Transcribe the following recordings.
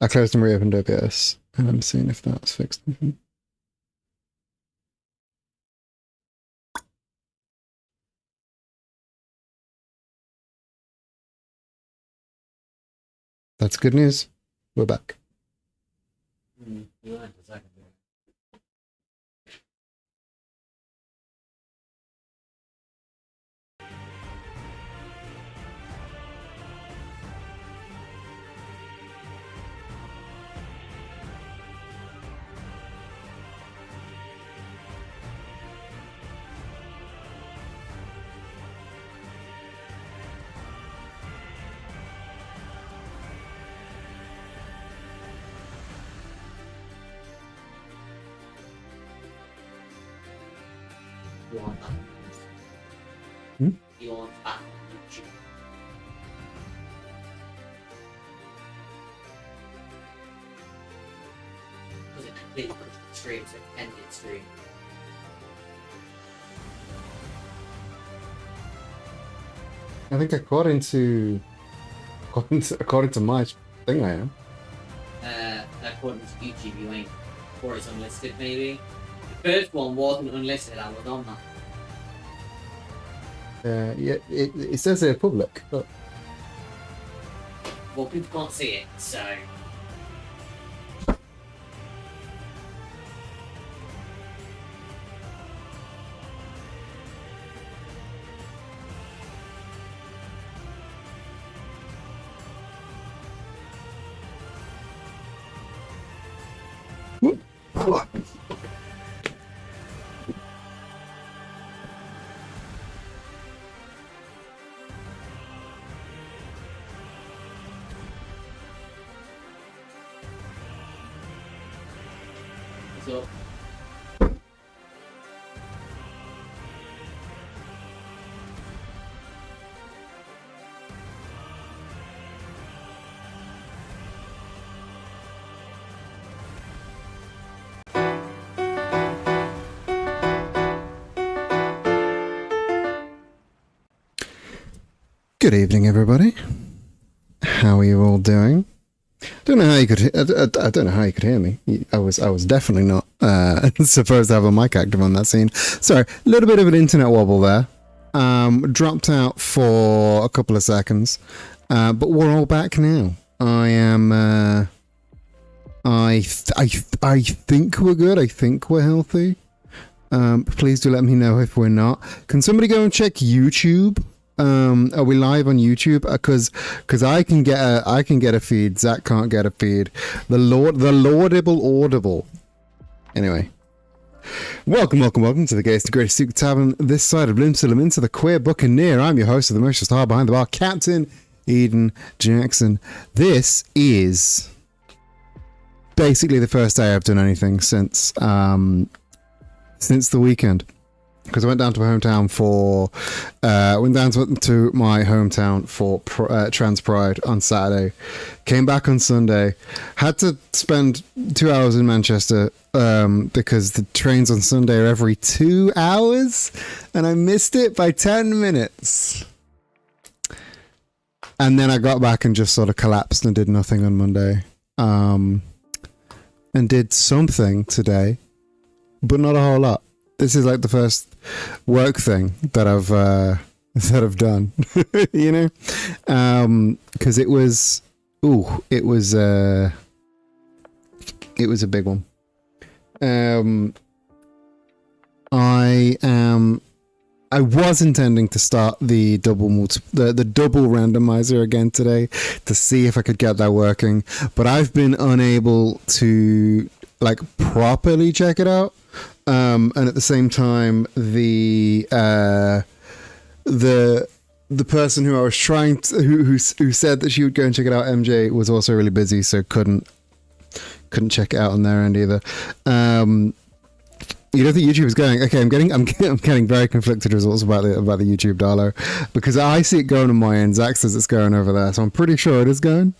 I closed and reopened OBS, and I'm seeing if that's fixed anything. That's good news. We're back. You weren't a second ago. You want that? Hmm? You want that on YouTube? Was it completely cut the stream, so it ended stream? I think according to my thing, I am. According to YouTube, you ain't. Or it's unlisted, maybe. The first one wasn't unlisted. I was on that. Yeah, it says here public, but Well, people can't see it, so. So. good evening, everybody. How are you all doing? Don't know how you could. I don't know how you could hear me. I was definitely not supposed to have a mic active on that scene. Sorry, a little bit of an internet wobble there. Dropped out for a couple of seconds, but we're all back now. I am. I think we're good. I think we're healthy. Please do let me know if we're not. Can somebody go and check YouTube? Are we live on YouTube? Because I can get a feed. Zach can't get a feed. The laudable audible. Anyway, welcome to the Gates to Great Secret Tavern. This side of Limsalem into the Queer Buccaneer. I'm your host of the most star behind the bar, Captain Eden Jackson. This is basically the first day I've done anything since the weekend. Because I went down to my hometown for Trans Pride on Saturday, came back on Sunday, had to spend 2 hours in Manchester because the trains on Sunday are every 2 hours, and I missed it by 10 minutes. And then I got back and just sort of collapsed and did nothing on Monday, and did something today, but not a whole lot. This is like the first work thing that I've done, you know, because it was a big one. I was intending to start the double randomizer again today to see if I could get that working, but I've been unable to like properly check it out. And at the same time, the person who I was trying to, who said that she would go and check it out, MJ, was also really busy, so couldn't check it out on their end either. You don't think YouTube is going? Okay, I'm getting very conflicted results about the YouTube dollar, because I see it going on my end. Zach says it's going over there, so I'm pretty sure it is going.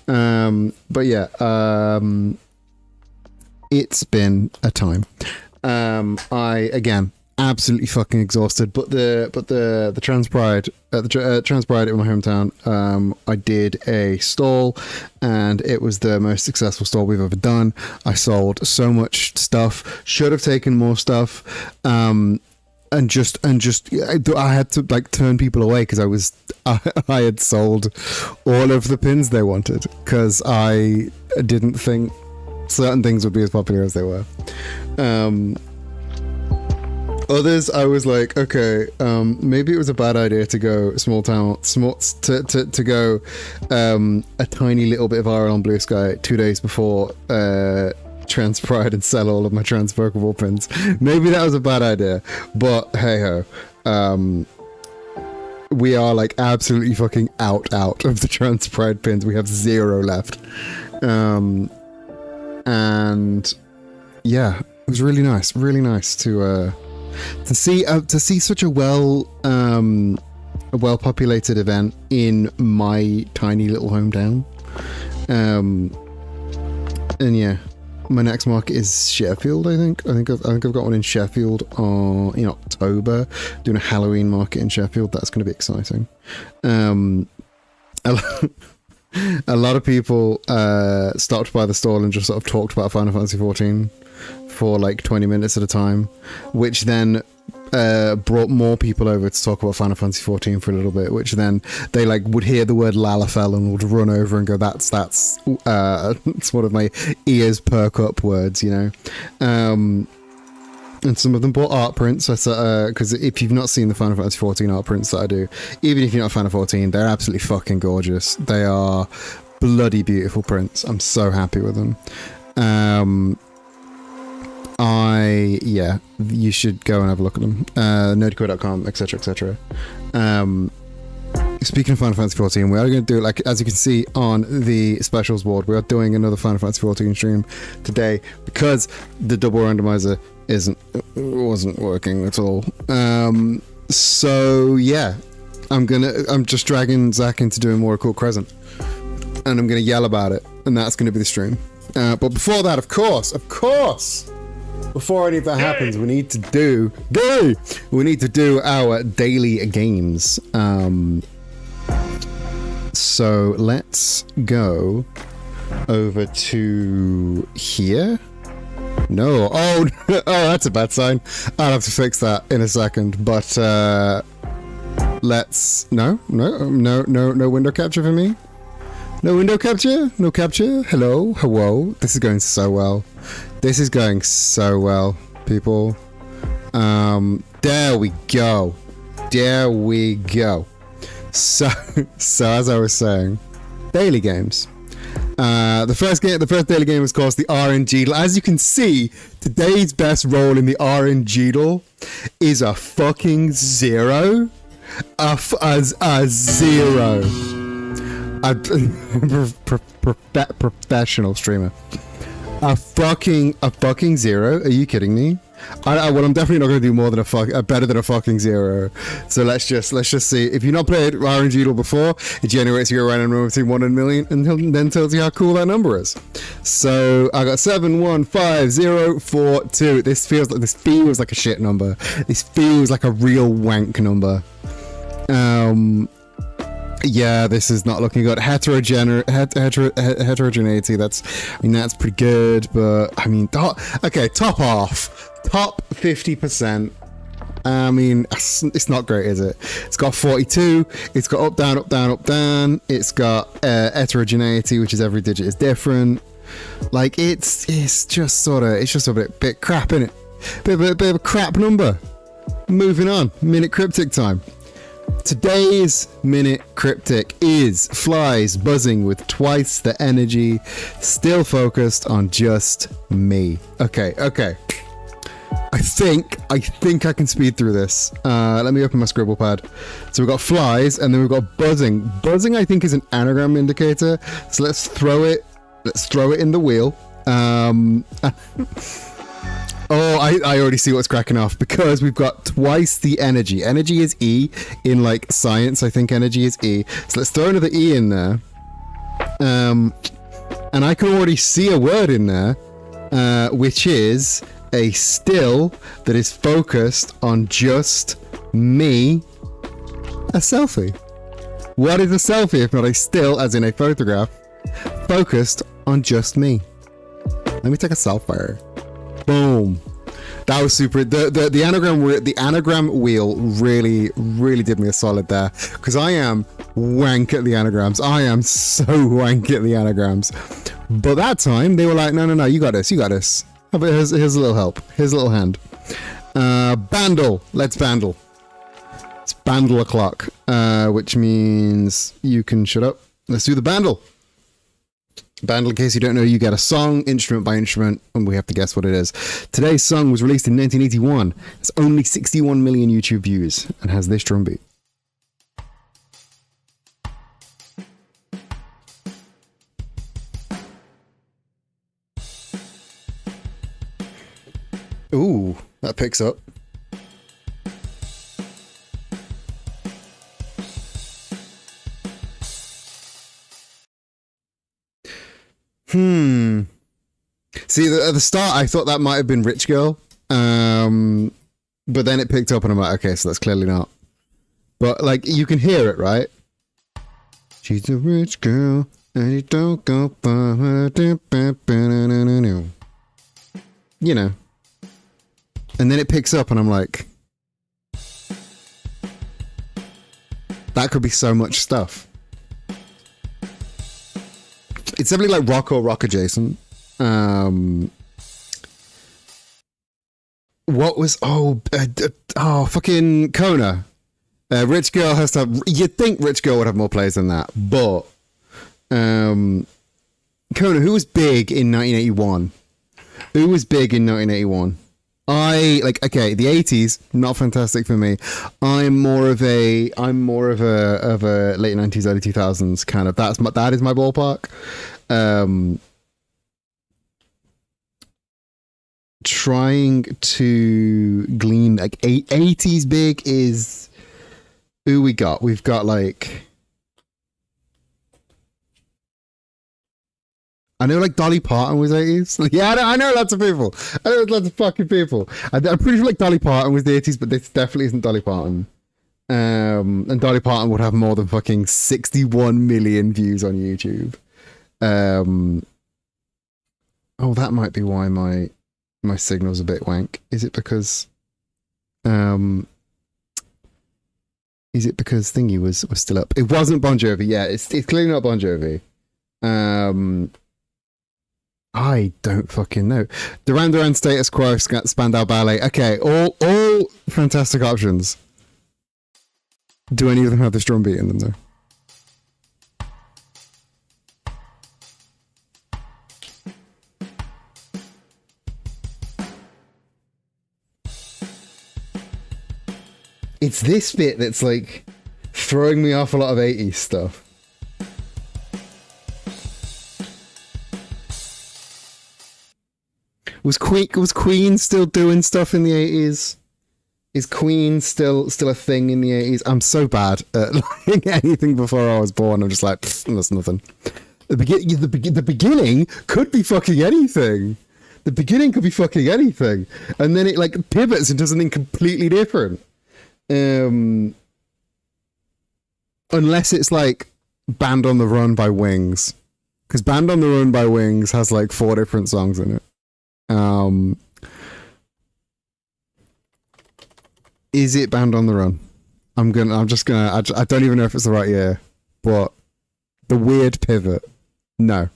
But yeah, it's been a time. absolutely fucking exhausted. But the Trans Pride Trans Pride in my hometown, I did a stall, and it was the most successful stall we've ever done. I sold so much stuff. Should have taken more stuff. And just I had to like turn people away because I had sold all of the pins they wanted, because I didn't think certain things would be as popular as they were. Others, I was like, okay, maybe it was a bad idea to go to go a tiny little bit viral on Blue Sky 2 days before Trans Pride and sell all of my trans Pokeball pins. Maybe that was a bad idea, but hey ho. We are like absolutely fucking out of the Trans Pride pins. We have 0 left. And yeah, it was really nice to see such a well-populated event in my tiny little hometown. And yeah, my next market is Sheffield. I think I've got one in Sheffield in October, doing a Halloween market in Sheffield. That's going to be exciting. A lot of people stopped by the stall and just sort of talked about Final Fantasy XIV for like 20 minutes at a time, which then brought more people over to talk about Final Fantasy XIV for a little bit, which then they like would hear the word Lalafell and would run over and go, that's it's one of my ears perk up words, you know. And some of them bought art prints, because if you've not seen the Final Fantasy XIV art prints that I do, even if you're not a fan of 14, they're absolutely fucking gorgeous. They are bloody beautiful prints. I'm so happy with them. You should go and have a look at them. Nerdcore.com, etc. Speaking of Final Fantasy XIV, we are going to do, like, as you can see on the specials board, we are doing another Final Fantasy XIV stream today because the double randomizer wasn't working at all. So yeah, I'm just dragging Zach into doing more Cool Crescent, and I'm gonna yell about it, and that's gonna be the stream. But before that, of course, before any of that happens, we need to do our daily games. So let's go over to here. No, oh, that's a bad sign. I'll have to fix that in a second. But let's no window capture for me. No window capture. No capture. Hello. This is going so well. People. There we go. So as I was saying, daily games. The first daily game was, of course, the RNG. As you can see, today's best roll in the RNG is a fucking 0. A 0. A professional streamer. A fucking 0. Are you kidding me? Well, I'm definitely not going to do more than better than a fucking 0. So let's just see. If you've not played RNG before, it generates your random number between 1 and a million, and then tells you how cool that number is. So I got 7150442. This feels like a shit number. This feels like a real wank number. Yeah, this is not looking good. Heterogeneity. That's pretty good, but I mean, top off. Top 50%. I mean, it's not great, is it? It's got 42. It's got up, down, up, down, up, down. It's got heterogeneity, which is every digit is different. Like, it's just a bit crap, innit? Bit of a crap number. Moving on. Minute cryptic time. Today's minute cryptic is flies buzzing with twice the energy, still focused on just me. Okay. I think I can speed through this. Let me open my scribble pad. So we've got flies, and then we've got buzzing. Buzzing, I think, is an anagram indicator. So let's throw it in the wheel. Oh, I already see what's cracking off, because we've got twice the energy. Energy is E in, like, science. I think energy is E. So let's throw another E in there. And I can already see a word in there, which is a still that is focused on just me, a selfie? What is a selfie if not a still, as in a photograph, focused on just me? Let me take a selfie. Boom. That was super. The anagram wheel really did me a solid there, because I am wank at the anagrams. I am so wank at the anagrams. But that time they were like, no, you got this. How about here's a little help. Here's a little hand. Bandle. Let's bandle. It's bandle o'clock, which means you can shut up. Let's do the bandle. Bandle, in case you don't know, you get a song, instrument by instrument, and we have to guess what it is. Today's song was released in 1981. It's only 61 million YouTube views and has this drum beat. Ooh, that picks up. See, at the start, I thought that might have been Rich Girl. But then it picked up and I'm like, okay, so that's clearly not. But, like, you can hear it, right? She's a rich girl, and you don't go... You know. And then it picks up and I'm like... That could be so much stuff. It's definitely like rock or rock adjacent. What was fucking Kona? Rich Girl has to have, you'd think Rich Girl would have more plays than that, but Kona, who was big in 1981? Who was big in 1981? Okay, the 80s, not fantastic for me. I'm more of a late 90s, early 2000s kind of. That is my ballpark. Trying to glean like 80s big is who we got. We've got like, I know like Dolly Parton was 80s. Yeah, I know lots of people. I know lots of fucking people. I'm pretty sure like Dolly Parton was the 80s, but this definitely isn't Dolly Parton. And Dolly Parton would have more than fucking 61 million views on YouTube. That might be why my signal's a bit wank. Is it because Thingy was still up? It wasn't Bon Jovi. Yeah, it's clearly not Bon Jovi. I don't fucking know. Duran Duran, Status Quo, Spandau Ballet. Okay, all fantastic options. Do any of them have this drum beat in them though? It's this bit that's like throwing me off a lot of 80s stuff. Was Queen still doing stuff in the 80s? Is Queen still a thing in the 80s? I'm so bad at like anything before I was born. I'm just like, that's nothing. The beginning could be fucking anything. The beginning could be fucking anything. And then it like pivots into something completely different. Unless it's like Band on the Run by Wings. Because Band on the Run by Wings has like 4 different songs in it. Is it Band on the Run? I don't even know if it's the right year, but the weird pivot. No.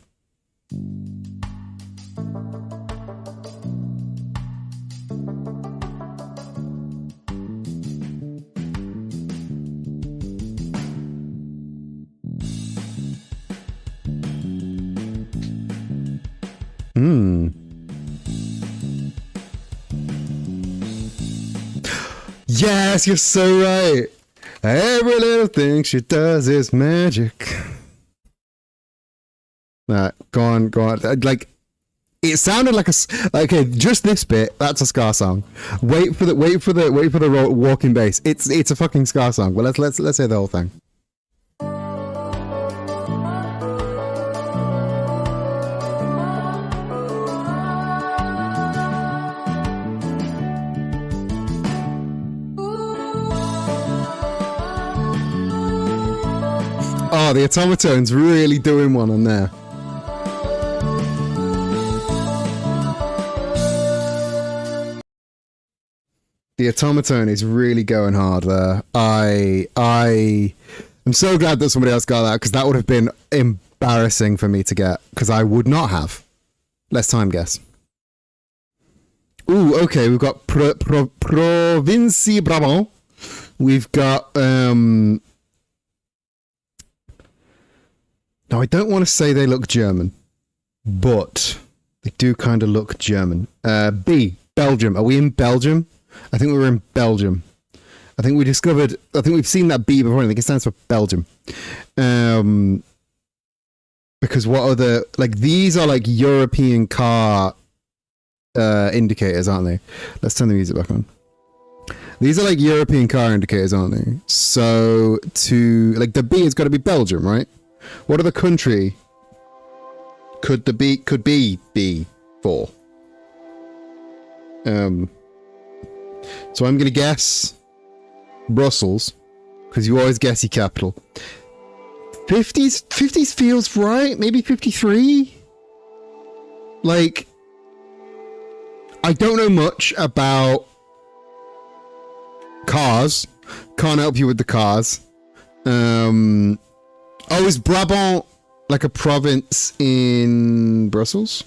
Yes, you're so right. Every little thing she does is magic. Go on. Like, it sounded like okay, just this bit. That's a ska song. Wait for the walking bass. It's a fucking ska song. Well, let's say the whole thing. Oh, the automatone's really doing one on there. The automaton is really going hard there. I'm so glad that somebody else got that, because that would have been embarrassing for me to get, because I would not have. Let's time guess. Ooh, okay, we've got Provincie Brabant. We've got no, I don't want to say they look German, but they do kind of look German. B, Belgium. Are we in Belgium? I think we were in Belgium. I think we've seen that B before. I think it stands for Belgium. Because what other, like, these are like European car indicators, aren't they? Let's turn the music back on. These are like European car indicators, aren't they? So like the B has got to be Belgium, right? What other country could be B for? So I'm gonna guess Brussels, because you always guess your capital. 50s feels right. Maybe 53. Like, I don't know much about cars. Can't help you with the cars. Oh, is Brabant like a province in Brussels?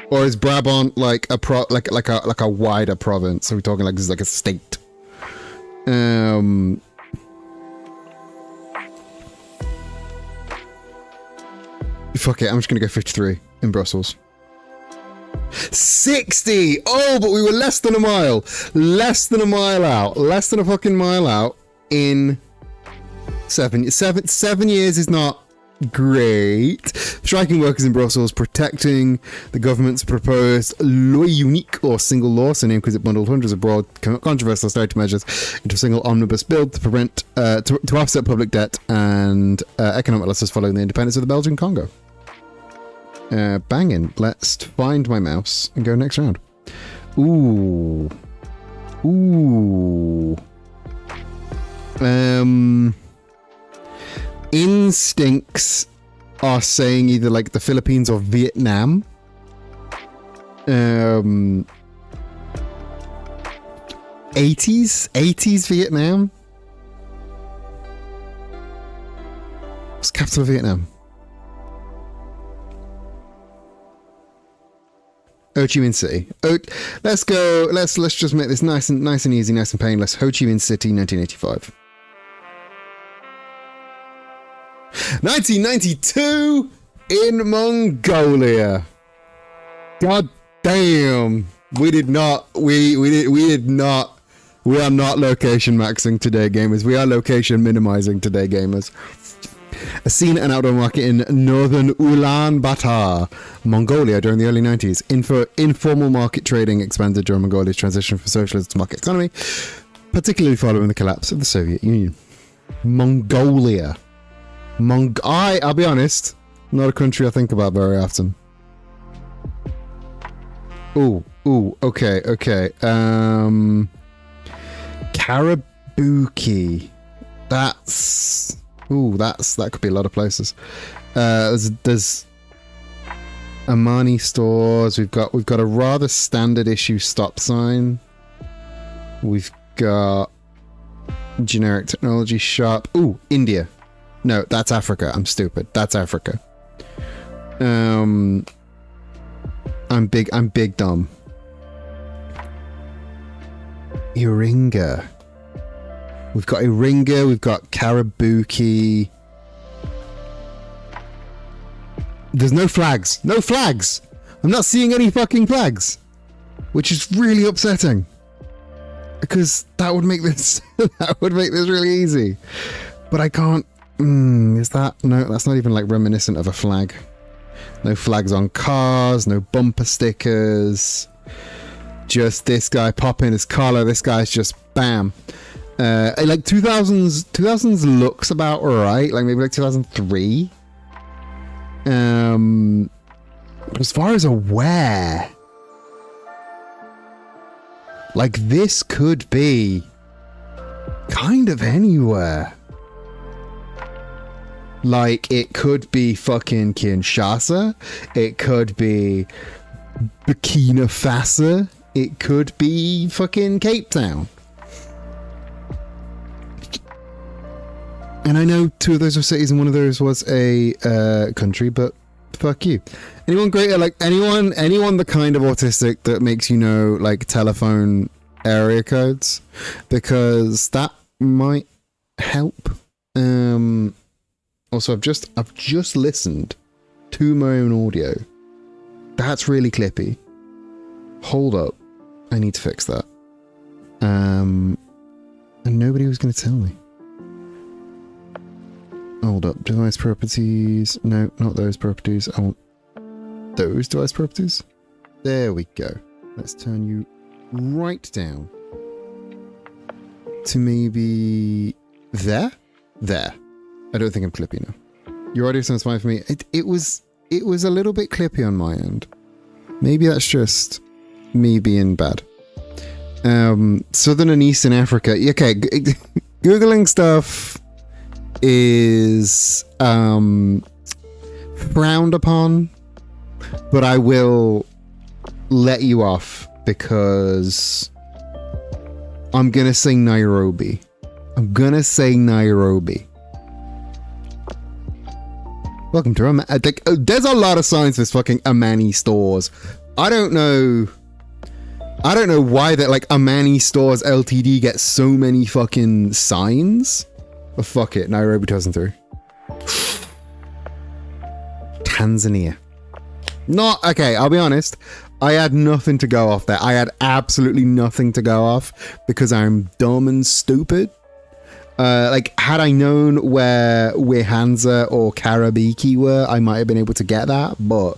Or is Brabant like a like a wider province? Are we talking like this is like a state? Fuck it, I'm just gonna go 53 in Brussels. 60! Oh, but we were less than a mile. Less than a mile out. Less than a fucking mile out in 7 years is not great. Striking workers in Brussels, protecting the government's proposed loi unique, or single law, so named because it bundled hundreds of broad controversial austerity measures into a single omnibus bill to prevent to offset public debt and economic losses following the independence of the Belgian Congo. Banging. Let's find my mouse and go next round. Ooh. Instincts are saying either like the Philippines or Vietnam. 80s Vietnam. What's the capital of Vietnam? Ho Chi Minh City. Let's go. Let's just make this nice and easy, nice and painless. Ho Chi Minh City, 1985. 1992 in Mongolia. God damn. We are not location maxing today, gamers. We are location minimizing today, gamers. A scene and outdoor market in northern Ulaanbaatar, Mongolia during the early 90s. Informal market trading expanded during Mongolia's transition from socialist to market economy, particularly following the collapse of the Soviet Union. Mongolia. I'll be honest, not a country I think about very often. Ooh, okay. Karabuki. That could be a lot of places. There's Amani stores. We've got a rather standard issue stop sign. We've got generic technology shop. Ooh, India. No, that's Africa. I'm stupid. That's Africa. I'm big dumb. Iringa. We've got Iringa, we've got Karabuki. There's no flags. No flags! I'm not seeing any fucking flags. Which is really upsetting. Because that would make this really easy. But I can't. Is that? No, that's not even like reminiscent of a flag. No flags on cars, no bumper stickers. Just this guy popping his collar. This guy's just bam. Like 2000s looks about right. Like maybe like 2003. But as far as aware, like this could be kind of anywhere. Like, it could be fucking Kinshasa. It could be Burkina Faso. It could be fucking Cape Town. And I know 2 of those were cities and 1 of those was a country, but fuck you. Anyone great? Like, anyone the kind of autistic that makes you know, like, telephone area codes? Because that might help. Also, I've just listened to my own audio. That's really clippy. Hold up. I need to fix that. And nobody was going to tell me. Hold up. Device properties. No, not those properties. I want those device properties. There we go. Let's turn you right down to maybe there. I don't think I'm clippy now. Your audio sounds fine for me. It was a little bit clippy on my end. Maybe that's just me being bad. Southern and Eastern Africa. Okay, Googling stuff is frowned upon, but I will let you off because I'm gonna say Nairobi. Welcome to there's a lot of signs for this fucking Amani stores. I don't know why that like Amani Stores Ltd gets so many fucking signs. But fuck it, Nairobi 2003. Tanzania. Not okay, I'll be honest. I had nothing to go off there. I had absolutely nothing to go off because I'm dumb and stupid. Like, had I known where Wihanza or Karabiki were, I might have been able to get that. But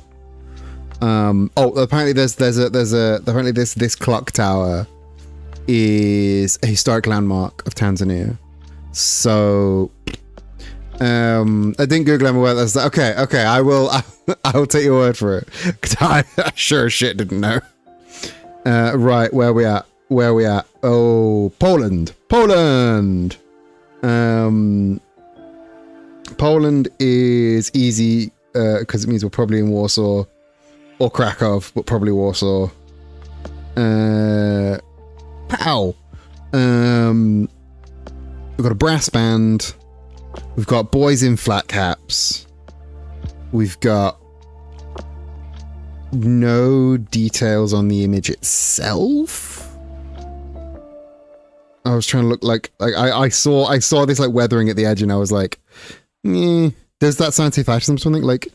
apparently apparently this clock tower is a historic landmark of Tanzania. So I didn't Google them where that's okay. I will take your word for it because I sure as shit didn't know. Right, where we at? Oh, Poland. Poland is easy because it means we're probably in Warsaw or Krakow, but probably Warsaw. Pow. We've got a brass band. We've got boys in flat caps. We've got no details on the image itself. I was trying to look like I saw this like weathering at the edge, and I was like, does that sound too fascism or something? Like,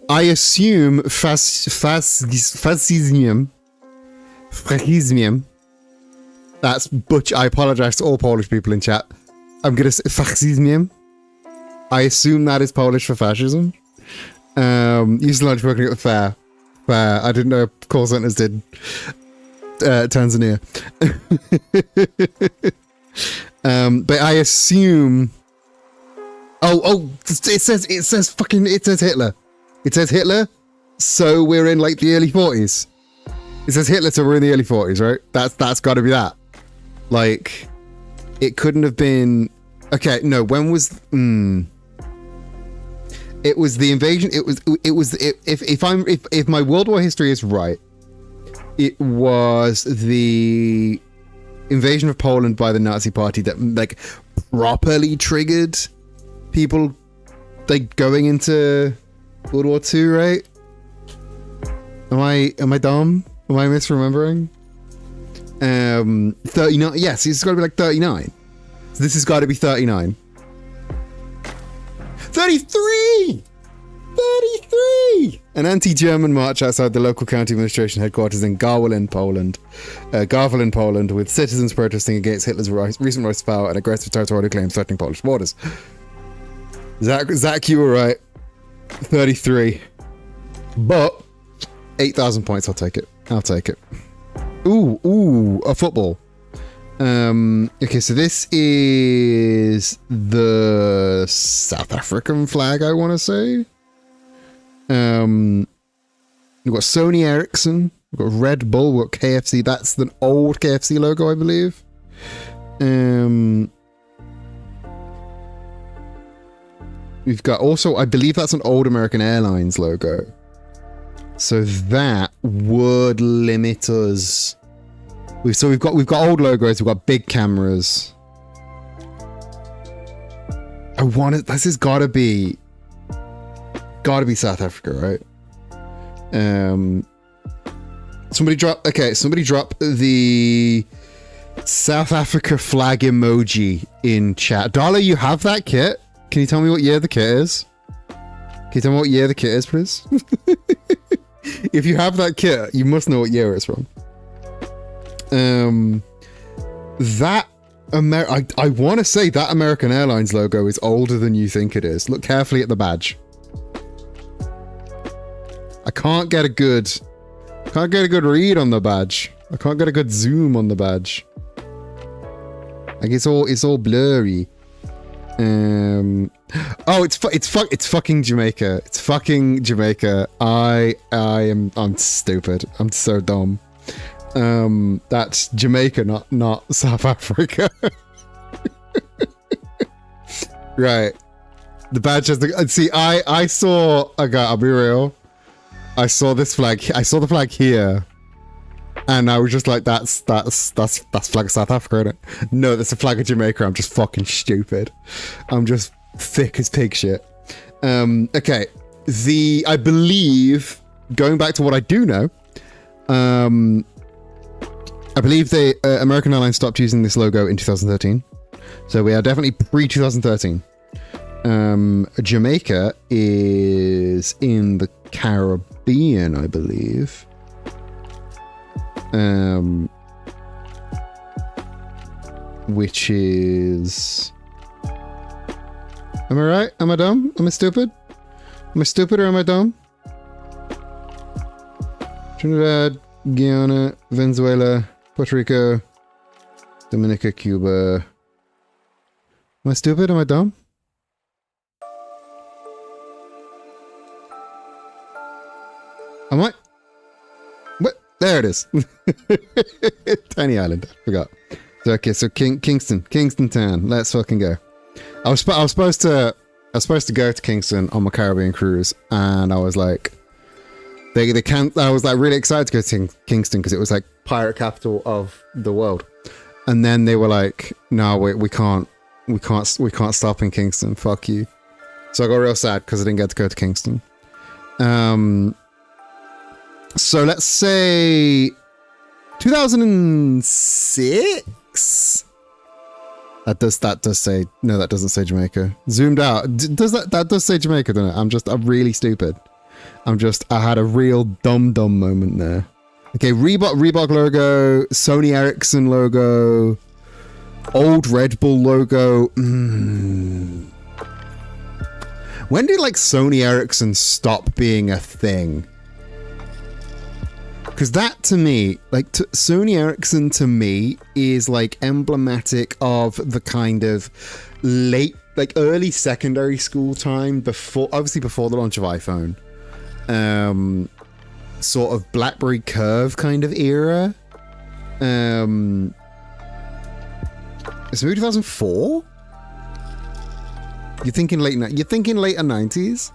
I assume fascism. That's butch. I apologize to all Polish people in chat. I'm gonna say fascism. I assume that is Polish for fascism. Used to lunch working at the fair. I didn't know call centers did. Tanzania. But I assume. Oh! It says Hitler. It says Hitler. So we're in like the early 40s. It says Hitler, so we're in the early 40s, right? That's got to be that. Like, it couldn't have been. Okay, no. When was? It was the invasion. It was. If my World War history is right, it was the invasion of Poland by the Nazi Party that like properly triggered people like going into World War II, right? Am I dumb? Am I misremembering? 39. Yes, it's got to be like 39. So this has got to be 39. 33! 33! An anti-German march outside the local county administration headquarters in Garwolin, Poland, with citizens protesting against Hitler's recent rise to power and aggressive territorial claims threatening Polish borders. Zach, you were right. 33. But 8,000 points, I'll take it. Ooh, a football. Okay, so this is the South African flag, I want to say. We've got Sony Ericsson, we've got Red Bull, we've got KFC. That's the old KFC logo, I believe. We've got also, I believe that's an old American Airlines logo. So that would limit us. We've got old logos, we've got big cameras. I want it. This has gotta be South Africa, right? Somebody drop the South Africa flag emoji in chat. Darla, you have that kit? Can you tell me what year the kit is? Can you tell me what year the kit is, please? If you have that kit, you must know what year it's from. I want to say that American Airlines logo is older than you think it is. Look carefully at the badge. I can't get a good read on the badge. I can't get a good zoom on the badge. Like it's all blurry. Oh, it's fucking Jamaica. It's fucking Jamaica. I'm stupid. I'm so dumb. That's Jamaica, not South Africa. Right. The badge has the. See, I saw. I'll be real. I saw this flag. I saw the flag here, and I was just like, "That's flag of South Africa, isn't it?" No, that's a flag of Jamaica. I'm just fucking stupid. I'm just thick as pig shit. Okay. I believe, going back to what I do know, I believe the American Airlines stopped using this logo in 2013. So we are definitely pre-2013. Jamaica is in the Caribbean, I believe. Which is... Am I right? Am I dumb? Am I stupid? Am I stupid or am I dumb? Trinidad, Guyana, Venezuela, Puerto Rico, Dominica, Cuba. Am I stupid? Am I dumb? Am I? What? There it is. Tiny island. I forgot. So, okay, so Kingston town. Let's fucking go. I was supposed to go to Kingston on my Caribbean cruise, and I was like, I was like really excited to go to Kingston because it was like pirate capital of the world, and then they were like, no, we can't stop in Kingston. Fuck you. So I got real sad because I didn't get to go to Kingston. So let's say 2006. That does say no. That doesn't say Jamaica. Zoomed out. That does say Jamaica, doesn't it? I'm really stupid. I had a real dumb moment there. Okay, Reebok logo, Sony Ericsson logo, old Red Bull logo. When did like Sony Ericsson stop being a thing? Because that to me, like Sony Ericsson to me is like emblematic of the kind of late, like early secondary school time before the launch of iPhone. Sort of BlackBerry Curve kind of era. It's maybe 2004? You're thinking later 90s?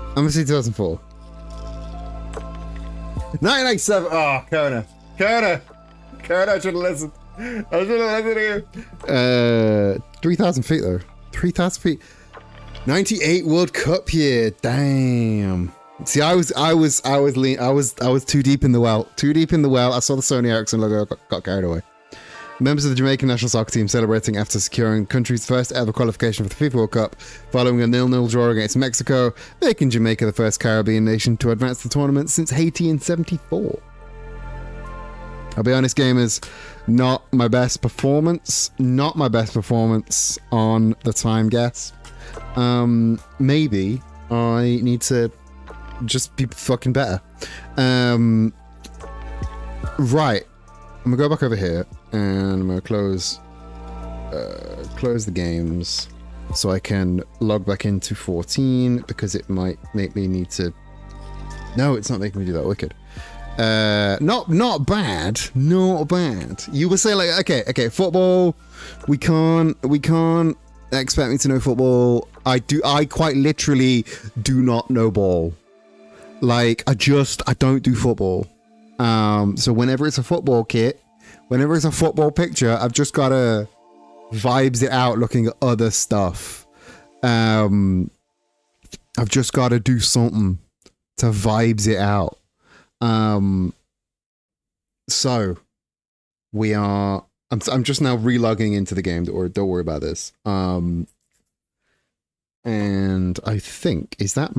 I'm gonna say 2004. 1997. Oh, Kona, I should have listened. to you. 3,000 feet though. 3,000 feet. 98 World Cup year. Damn. See, I was too deep in the well. I saw the Sony Ericsson logo, got carried away. Members of the Jamaican national soccer team celebrating after securing country's first ever qualification for the FIFA World Cup following a 0-0 draw against Mexico, making Jamaica the first Caribbean nation to advance the tournament since Haiti in '74. I'll be honest, gamers, not my best performance on the time guess. Maybe I need to just be fucking better. Right. I'm gonna go back over here and I'm gonna close the games so I can log back into 14 because it might make me need to. No, it's not making me do that. Wicked. Not bad. You were saying like okay, football. We can't expect me to know football. I quite literally do not know ball. Like, I don't do football. So whenever it's a football kit, whenever it's a football picture, I've just got to vibes it out looking at other stuff. I've just got to do something to vibes it out. So we are, I'm just now relogging into the game, or don't worry about this. And I think, that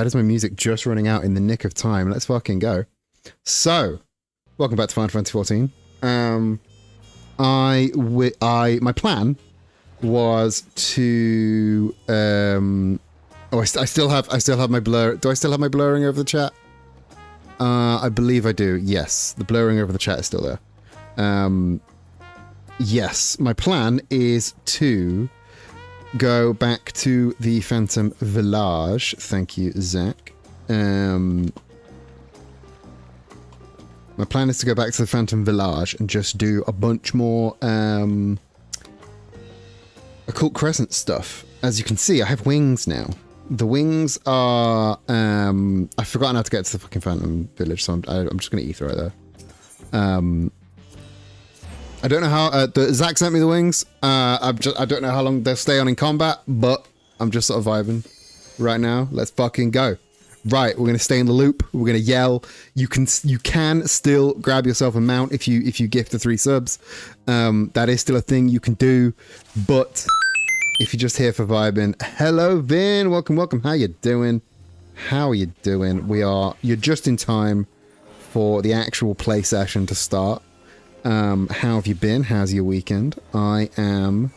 is my music just running out in the nick of time. Let's fucking go. So, welcome back to Final Fantasy 14. My plan was to, I still have my blur. Do I still have my blurring over the chat? I believe I do. Yes, the blurring over the chat is still there. Yes, my plan is to go back to the Phantom Village. Thank you, Zach. My plan is to go back to the Phantom Village and just do a bunch more Occult Crescent stuff. As you can see, I have wings now. The wings are... I've forgotten how to get to the fucking Phantom Village, so I'm just going to ether right there. I don't know how... Zach sent me the wings. I don't know how long they'll stay on in combat, but I'm just sort of vibing right now. Let's fucking go. Right, we're going to stay in the loop. We're going to yell. You can still grab yourself a mount if you gift the 3 subs. That is still a thing you can do, but... if you're just here for vibing, hello Vin, welcome. How you doing? You're just in time for the actual play session to start. How have you been? How's your weekend? I am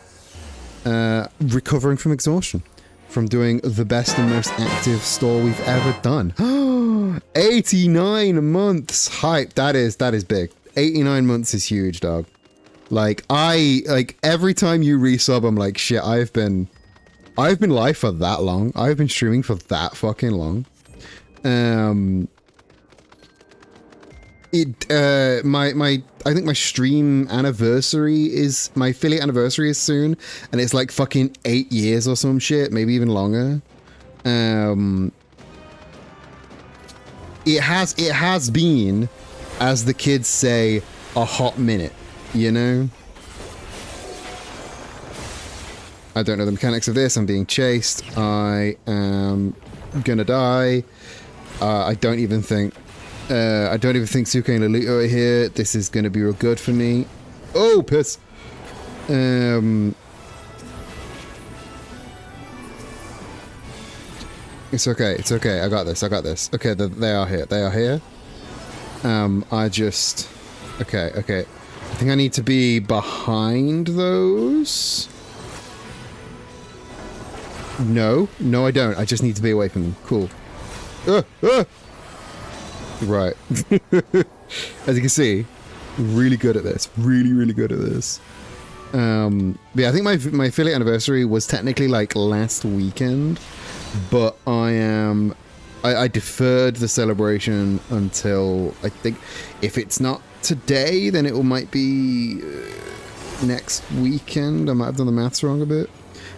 recovering from exhaustion from doing the best and most active store we've ever done. 89 months hype. That is big. 89 months is huge, dog. Like every time you resub, I'm like, shit, I've been live for that long. I've been streaming for that fucking long. I think my stream anniversary is, my affiliate anniversary is soon, and it's like fucking 8 years or some shit, maybe even longer. It has been, as the kids say, a hot minute. You know? I don't know the mechanics of this. I'm being chased. I am gonna die. I don't even think Suke and Lolita are here. This is gonna be real good for me. Oh, piss. It's okay. I got this. Okay, they are here. Okay. I think I need to be behind those. No, I don't. I just need to be away from them. Cool. Right. As you can see, really good at this. Really good at this. Yeah, I think my affiliate anniversary was technically like last weekend, but I deferred the celebration until, I think, if it's not today, then it might be next weekend. I might have done the maths wrong a bit.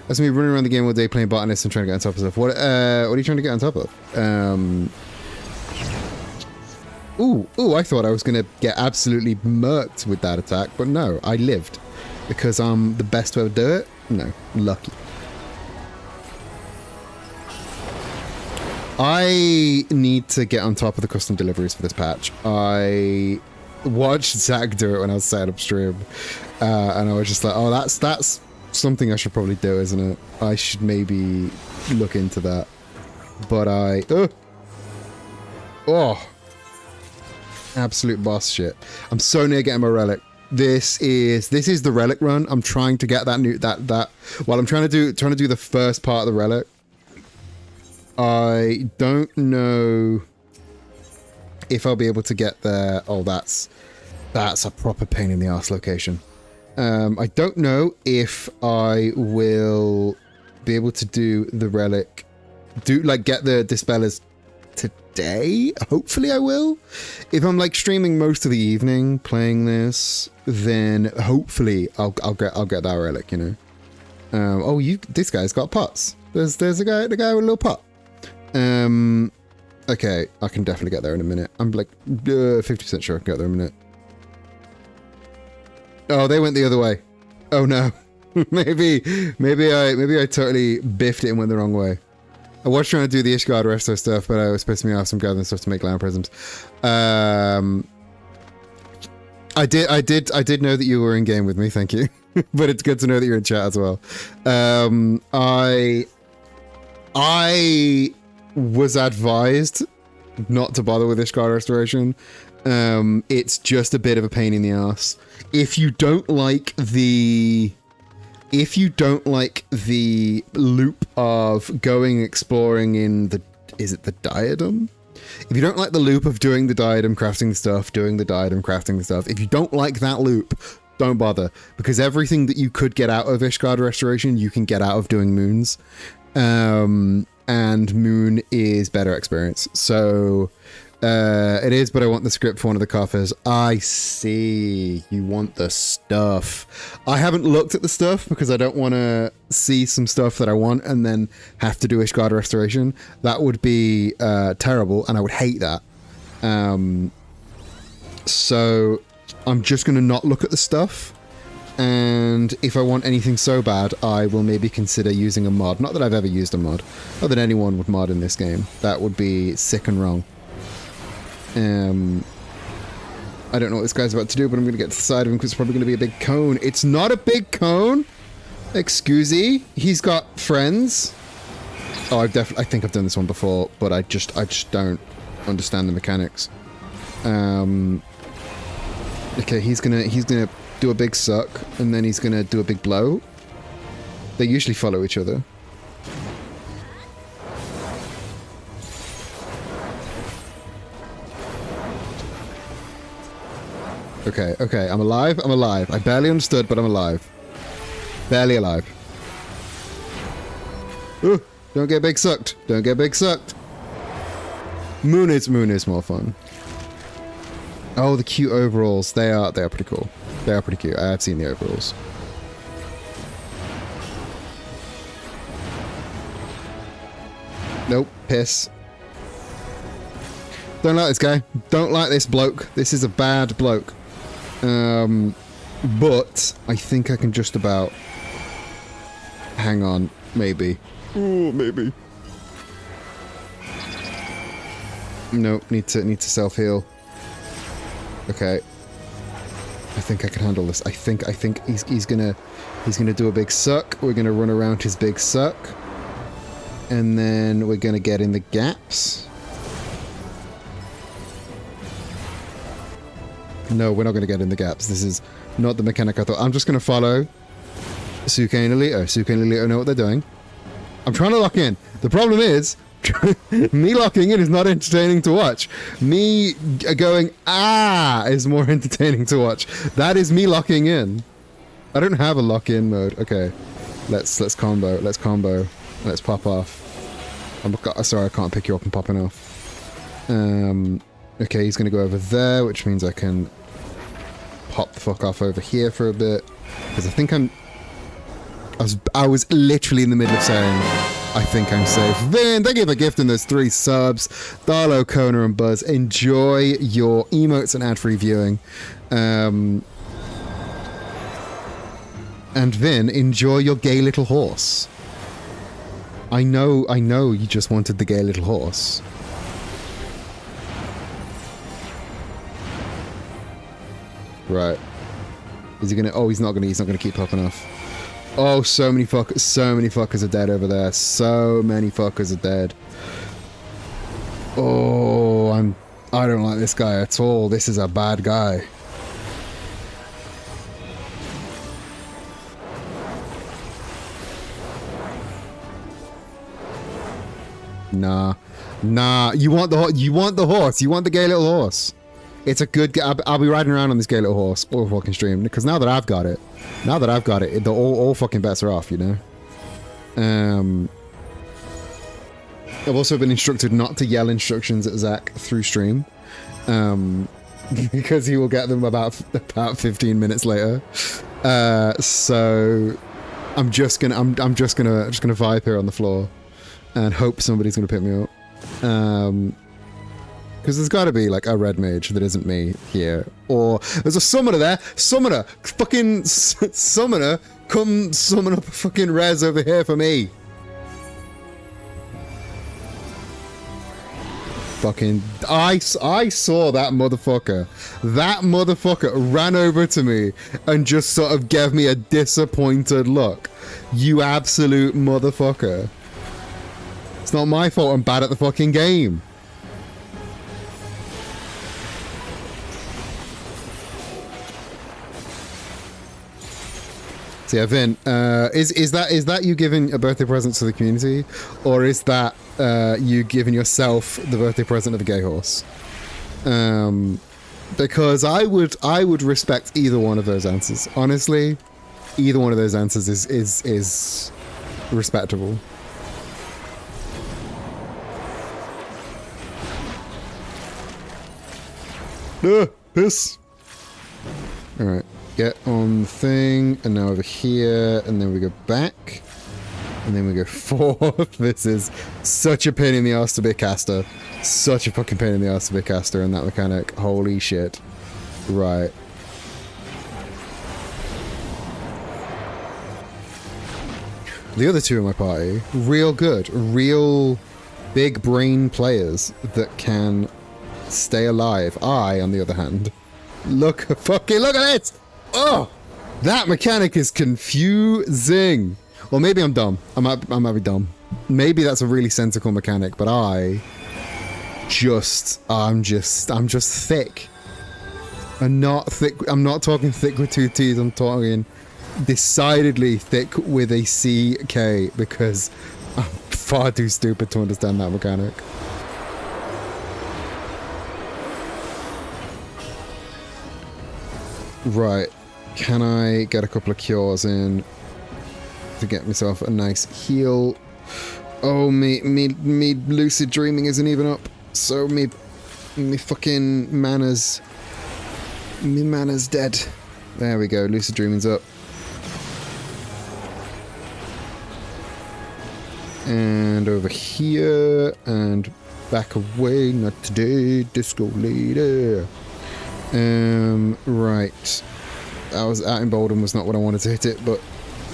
That's me running around the game all day playing botanist and trying to get on top of stuff. What are you trying to get on top of? Ooh, I thought I was going to get absolutely murked with that attack, but no, I lived. Because I'm the best to ever do it? No, lucky. I need to get on top of the custom deliveries for this patch. I watched Zach do it when I was setting up stream, and I was just like, oh, that's something I should probably do, isn't it? I should maybe look into that. But absolute boss shit. I'm so near getting my relic. This is the relic run. I'm trying to get that while I'm trying to do the first part of the relic. I don't know if I'll be able to get there. Oh, that's a proper pain in the ass location. I don't know if I will be able to do the relic, get the Dispeller's today. Hopefully I will. If I'm like streaming most of the evening playing this, then hopefully I'll get that relic, you know. Oh, this guy's got pots. There's the guy with a little pot. Okay, I can definitely get there in a minute. I'm like 50% sure I can get there in a minute. Oh, they went the other way. Oh no. maybe I totally biffed it and went the wrong way. I was trying to do the Ishgard resto stuff, but I was pissing me off some gathering stuff to make land prisms. I did know that you were in game with me, thank you. But it's good to know that you're in chat as well. I was advised not to bother with Ishgard restoration. It's just a bit of a pain in the ass. If you don't like the loop of going exploring in the diadem? If you don't like the loop of doing the diadem, crafting stuff, if you don't like that loop, don't bother, because everything that you could get out of Ishgard restoration, you can get out of doing moons. And moon is better experience. So it is, but I want the script for one of the coffers. I see. You want the stuff. I haven't looked at the stuff because I don't want to see some stuff that I want and then have to do Ishgard restoration. That would be terrible, and I would hate that. So I'm just going to not look at the stuff. And if I want anything so bad, I will maybe consider using a mod. Not that I've ever used a mod. Not that anyone would mod in this game. That would be sick and wrong. I don't know what this guy's about to do, but I'm going to get to the side of him because it's probably going to be a big cone. It's not a big cone! Excusey. He's got friends. Oh, I think I've done this one before, but I just don't understand the mechanics. Okay, he's gonna do a big suck, and then he's gonna do a big blow. They usually follow each other. Okay, I'm alive. I barely understood, but I'm alive. Barely alive. Ooh, don't get big sucked. Moon is more fun. Oh, the cute overalls. They are pretty cool. They are pretty cute. I have seen the overalls. Nope. Piss. Don't like this guy. Don't like this bloke. This is a bad bloke. But I think I can just about hang on. Maybe. Ooh, maybe. Nope. Need to self-heal. Okay. I think I can handle this. I think he's gonna do a big suck. We're gonna run around his big suck. And then we're gonna get in the gaps. No, we're not gonna get in the gaps. This is not the mechanic I thought. I'm just gonna follow Suke and Lilito. Suke and Lilito know what they're doing. I'm trying to lock in. The problem is, me locking in is not entertaining to watch. Me going, is more entertaining to watch. That is me locking in. I don't have a lock-in mode. Okay. Let's combo. Let's pop off. Sorry, I can't pick you up and popping off. Okay, he's gonna go over there, which means I can pop the fuck off over here for a bit. Because I think I was literally in the middle of saying, I think I'm safe. Vin, thank you for gifting those 3 subs. Darlo, Kona, and Buzz. Enjoy your emotes and ad-free viewing. And Vin, enjoy your gay little horse. I know you just wanted the gay little horse. Right. Is he gonna... Oh, he's not gonna keep popping off. Oh, so many fuckers are dead over there. So many fuckers are dead. Oh, I don't like this guy at all. This is a bad guy. Nah. You want the horse. You want the gay little horse. It's a good... I'll be riding around on this gay little horse all fucking stream, because now that I've got it, all fucking bets are off, you know? I've also been instructed not to yell instructions at Zach through stream, because he will get them about 15 minutes later. So I'm just gonna vibe here on the floor and hope somebody's gonna pick me up. Because there's got to be like a red mage that isn't me here, or there's a summoner there. Summoner, fucking summoner, come summon up a fucking res over here for me. Fucking, I saw that motherfucker. That motherfucker ran over to me and just sort of gave me a disappointed look. You absolute motherfucker. It's not my fault I'm bad at the fucking game. So yeah, Vin, is that you giving a birthday present to the community, or is that you giving yourself the birthday present of a gay horse? Because I would respect either one of those answers. Honestly, either one of those answers is respectable. Piss. All right. Get on the thing, and now over here, and then we go back, and then we go forth. This is such a pain in the ass to be a caster. Such a fucking pain in the ass to be a caster in that mechanic. Holy shit. Right. The other two in my party, real good, real big brain players that can stay alive. I, on the other hand, look at it! Oh, that mechanic is confusing. Or maybe I'm dumb. I might be dumb. Maybe that's a really sensical mechanic, but I'm just thick. I'm not thick. I'm not talking thick with two T's. I'm talking decidedly thick with a CK, because I'm far too stupid to understand that mechanic. Right. Can I get a couple of cures in to get myself a nice heal? Oh, me lucid dreaming isn't even up. So me fucking mana's dead. There we go. Lucid dreaming's up. And over here and back away. Not today, disco lady. Right. I was out in Bolden was not what I wanted to hit it, but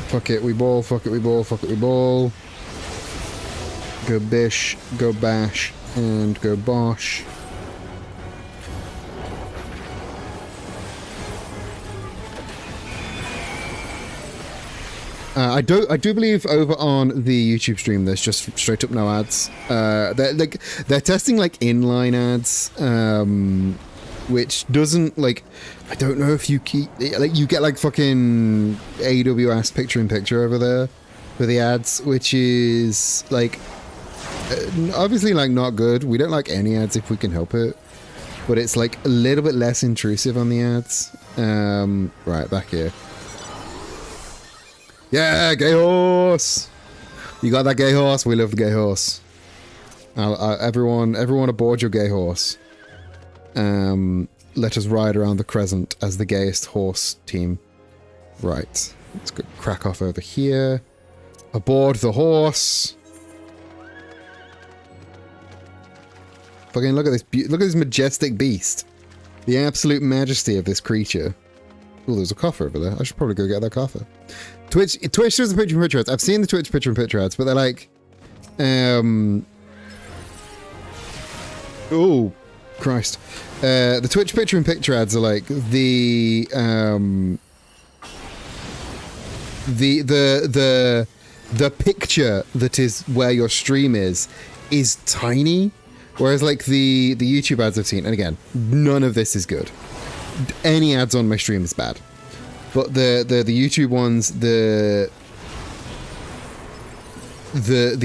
fuck it, we ball, fuck it, we ball, fuck it, we ball. Go bish, go bash, and go bosh. I do believe over on the YouTube stream there's just straight up no ads. They're testing like inline ads, which doesn't, like, I don't know if you keep, like, you get like fucking AWS picture-in-picture over there for the ads, which is like obviously like not good. We don't like any ads if we can help it, but it's like a little bit less intrusive on the ads. Right, back here. Yeah, gay horse. You got that gay horse? We love the gay horse. Everyone aboard your gay horse. Let us ride around the crescent as the gayest horse team. Right. Let's go crack off over here. Aboard the horse. Fucking look at this look at this majestic beast. The absolute majesty of this creature. Oh, there's a coffer over there. I should probably go get that coffer. Twitch does the picture-in-picture ads. I've seen the Twitch picture-in-picture ads, but they're like, oh, Christ. The Twitch picture-in-picture ads are like the picture that is where your stream is tiny, whereas like the YouTube ads I've seen, and again, none of this is good. Any ads on my stream is bad, but the YouTube ones, the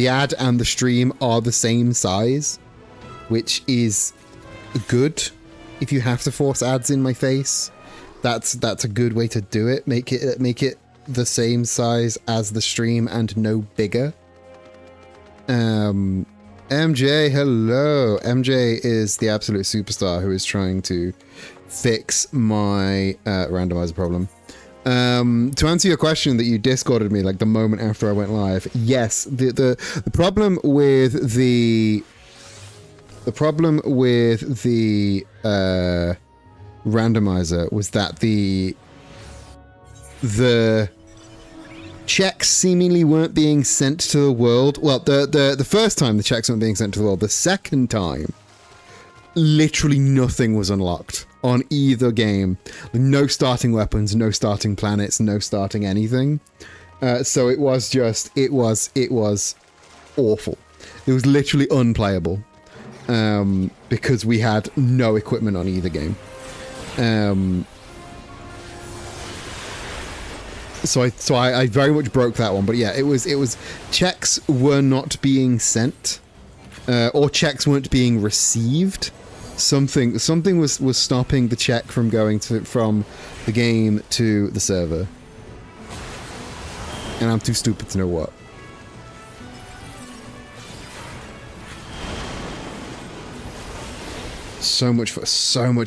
ad and the stream are the same size, which is good. If you have to force ads in my face, that's a good way to do it. Make it the same size as the stream and no bigger. MJ, hello. MJ is the absolute superstar who is trying to fix my randomizer problem. To answer your question that you discorded me like the moment after I went live, yes, the problem with the randomizer was that the checks seemingly weren't being sent to the world. Well, the first time the checks weren't being sent to the world. The second time, literally nothing was unlocked on either game. No starting weapons, no starting planets, no starting anything. So it was awful. It was literally unplayable because we had no equipment on either game. So I very much broke that one, but yeah, it was checks were not being sent, or checks weren't being received. Something was stopping the check from going from the game to the server, and I'm too stupid to know what. So much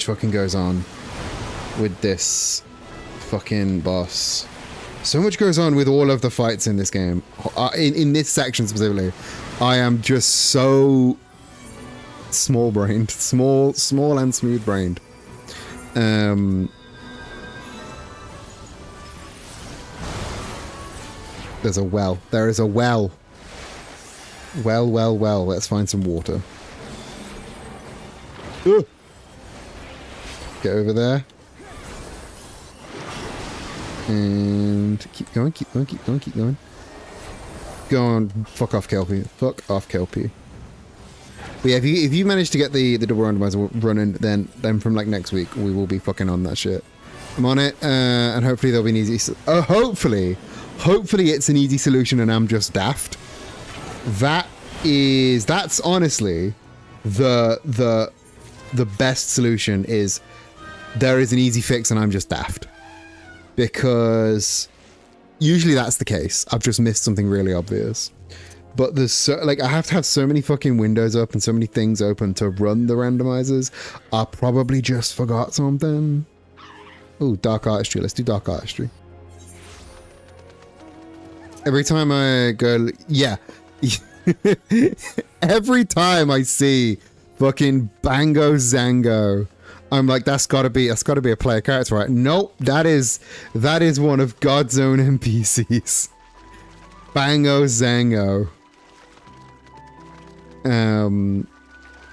fucking goes on with this fucking boss. So much goes on with all of the fights in this game. In this section specifically, I am just so small-brained. Small and smooth-brained. There's a well. There is a well. Well. Let's find some water. Ugh. Get over there. And keep going. Go on, fuck off, Kelpie. But yeah, if you manage to get the double randomizer running, then from like next week we will be fucking on that shit. I'm on it, and hopefully there'll be an easy. Hopefully it's an easy solution, and I'm just daft. That's honestly the best solution. Is there is an easy fix, and I'm just daft. Because usually that's the case. I've just missed something really obvious. But there's so, like, I have to have so many fucking windows open, so many things open to run the randomizers. I probably just forgot something. Oh, dark artistry. Let's do dark artistry. Every time I go, yeah. Every time I see fucking Bango Zango, I'm like, that's gotta be a player character, right? Nope, that is one of God's own NPCs. Bango Zango.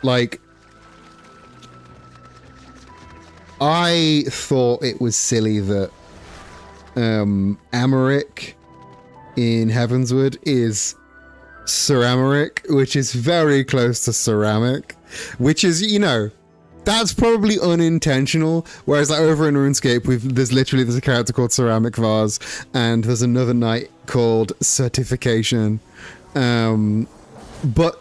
Like, I thought it was silly that Amaric in Heavensward is Sir Amaric, which is very close to ceramic, which is, you know, that's probably unintentional. Whereas like over in RuneScape, there's a character called Ceramic Vase, and there's another knight called Certification. But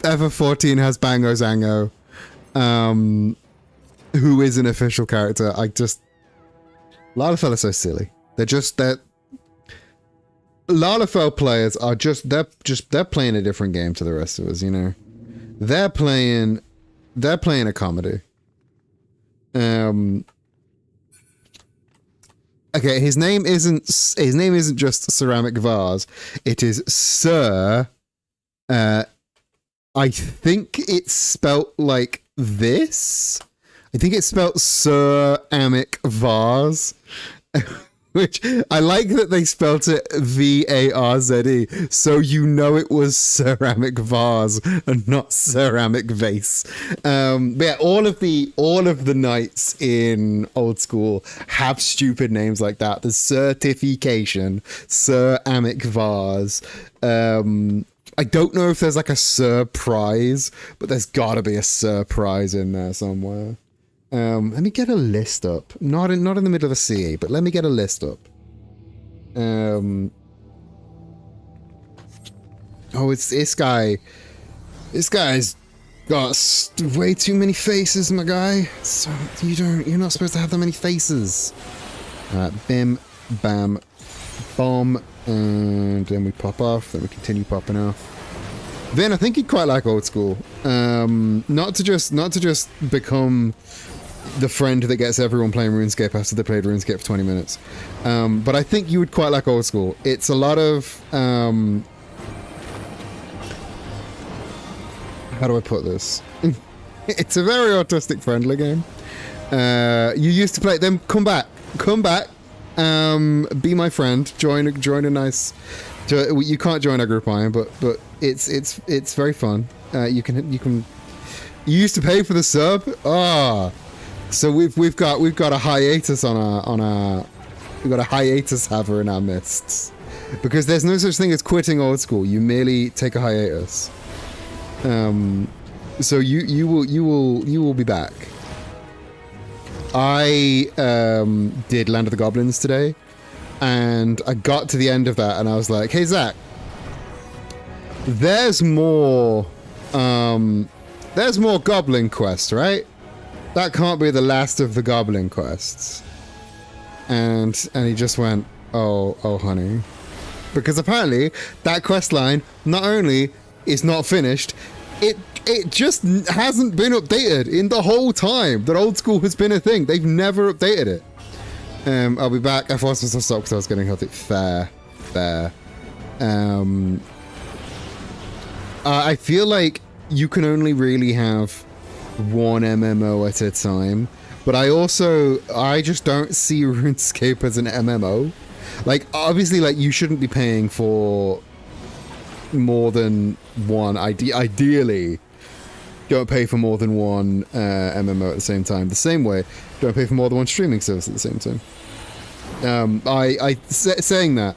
FF14 has Bango Zango, who is an official character. Lalafell are so silly. Lalafell players are they're playing a different game to the rest of us, you know. They're playing a comedy. Okay, his name isn't just Ceramic Vase. It is Sir. I think it's spelt like this. I think it's spelt Sir Amic Vase. Which, I like that they spelt it V-A-R-Z-E, so you know it was ceramic vase and not ceramic vase. But yeah, all of the knights in Old School have stupid names like that. There's Certification, Ceramic Vase. I don't know if there's like a surprise, but there's gotta be a surprise in there somewhere. Let me get a list up. Not in the middle of a CE, but let me get a list up. Oh, it's this guy. This guy's got way too many faces, my guy. So you're not supposed to have that many faces. Bim, bam, bomb, and then we pop off. Then we continue popping off. Vin, I think you'd quite like old school. Not to just become the friend that gets everyone playing RuneScape after they played RuneScape for 20 minutes. But I think you would quite like old school. It's a lot of how do I put this? It's a very autistic friendly game. You used to play them. Come back. Be my friend. Join a nice. You can't join our group, Iron, but it's very fun. You used to pay for the sub. So we've got a hiatus we've got a hiatus haver in our midst, because there's no such thing as quitting old school. You merely take a hiatus. So you will be back. I did Land of the Goblins today, and I got to the end of that, and I was like, "Hey Zach, there's more Goblin quests, right? That can't be the last of the Goblin quests." And he just went, "Oh, honey," because apparently that quest line not only is not finished, it just hasn't been updated in the whole time that old school has been a thing. They've never updated it. I'll be back. I forced myself to stop because I was getting healthy. Fair. I feel like you can only really have one MMO at a time, but I just don't see RuneScape as an MMO. Like, obviously, like, you shouldn't be paying for more than one. Ideally, don't pay for more than one MMO at the same time. The same way, don't pay for more than one streaming service at the same time. Saying that,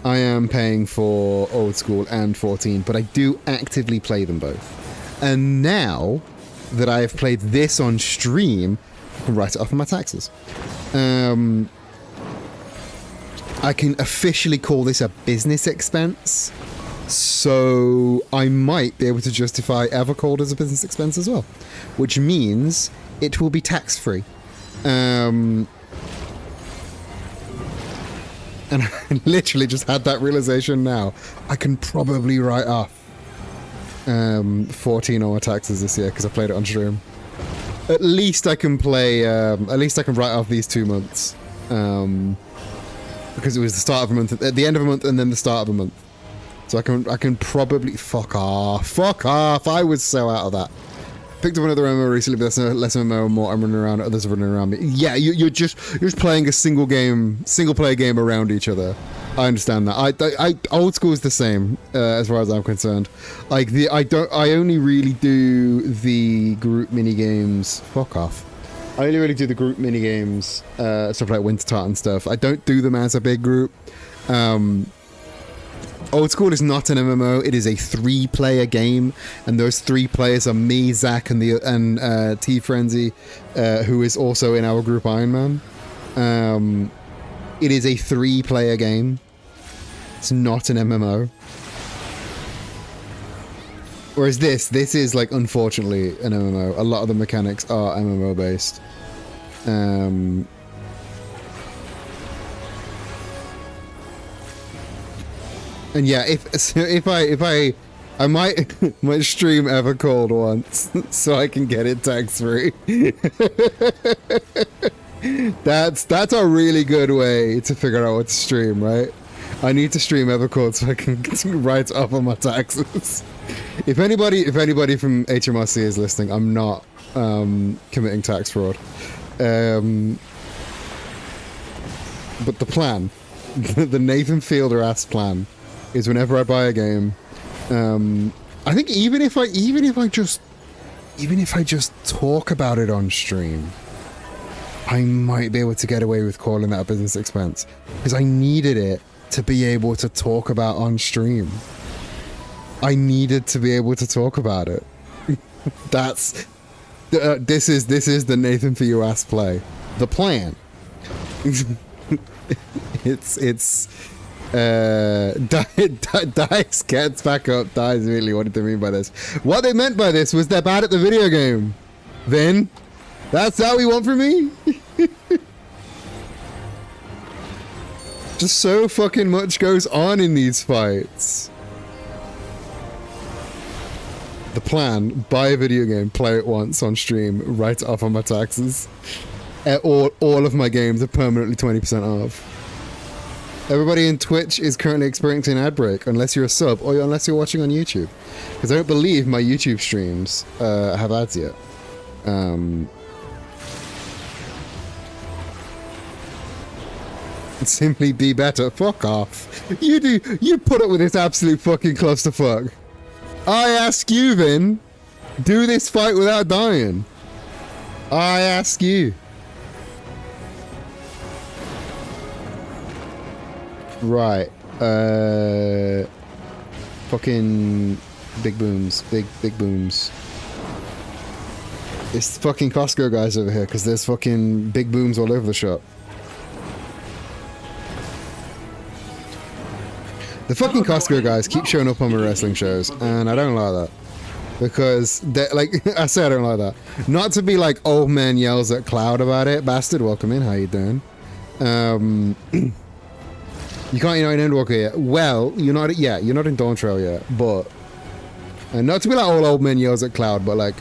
I am paying for old school and 14, but I do actively play them both. And now that I have played this on stream, I can write it off on my taxes. I can officially call this a business expense. So I might be able to justify Evercold as a business expense as well, which means it will be tax-free. And I literally just had that realization now. I can probably write off 14 on my taxes this year because I played it on stream. At least I can play. At least I can write off these 2 months because it was the start of a month, at the end of a month, and then the start of a month. So I can probably fuck off. I was so out of that. Picked up another MMO recently, but that's less MMO and more. I'm running around, others are running around me. Yeah, you're just playing a single player game around each other. I understand that. I old school is the same as far as I'm concerned. Like I only really do the group mini games. Fuck off. I only really do the group mini games, stuff like Winter Tart and stuff. I don't do them as a big group. Old School is not an MMO. It is a 3-player game, and those 3 players are me, Zach, and T Frenzy, who is also in our group Iron Man. It is a 3-player game. It's not an MMO. Whereas this is like, unfortunately, an MMO. A lot of the mechanics are MMO based. And yeah, if I might stream Evercold once so I can get it tax free. That's a really good way to figure out what to stream, right? I need to stream Evercold so I can write up on my taxes. If anybody from HMRC is listening, I'm not committing tax fraud. But the plan, the Nathan Fielder ass plan, is whenever I buy a game, I think even if I just talk about it on stream, I might be able to get away with calling that a business expense, because I needed it to be able to talk about on stream. I needed to be able to talk about it. That's this is the Nathan for you ass play. The plan. it's Dice gets back up. Dice really wanted to mean by this. What they meant by this was they're bad at the video game. Then that's how we want from me. Just so fucking much goes on in these fights. The plan, buy a video game, play it once on stream, write it off on my taxes. All of my games are permanently 20% off. Everybody in Twitch is currently experiencing an ad break, unless you're a sub or unless you're watching on YouTube. Because I don't believe my YouTube streams have ads yet. Simply be better. Fuck off. You put up with this absolute fucking clusterfuck. I ask you, Vin. Do this fight without dying. I ask you. Right. Fucking big booms. Big booms. It's fucking Costco guys over here because there's fucking big booms all over the shop. The fucking Costco guys keep showing up on my wrestling shows, and I don't like that. Because, like, I say I don't like that. Not to be like old man yells at Cloud about it. Bastard, welcome in, how you doing? You can't, you're not in Endwalker yet. Well, you're not in Dawn Trail yet, but... And not to be like old man yells at Cloud, but like...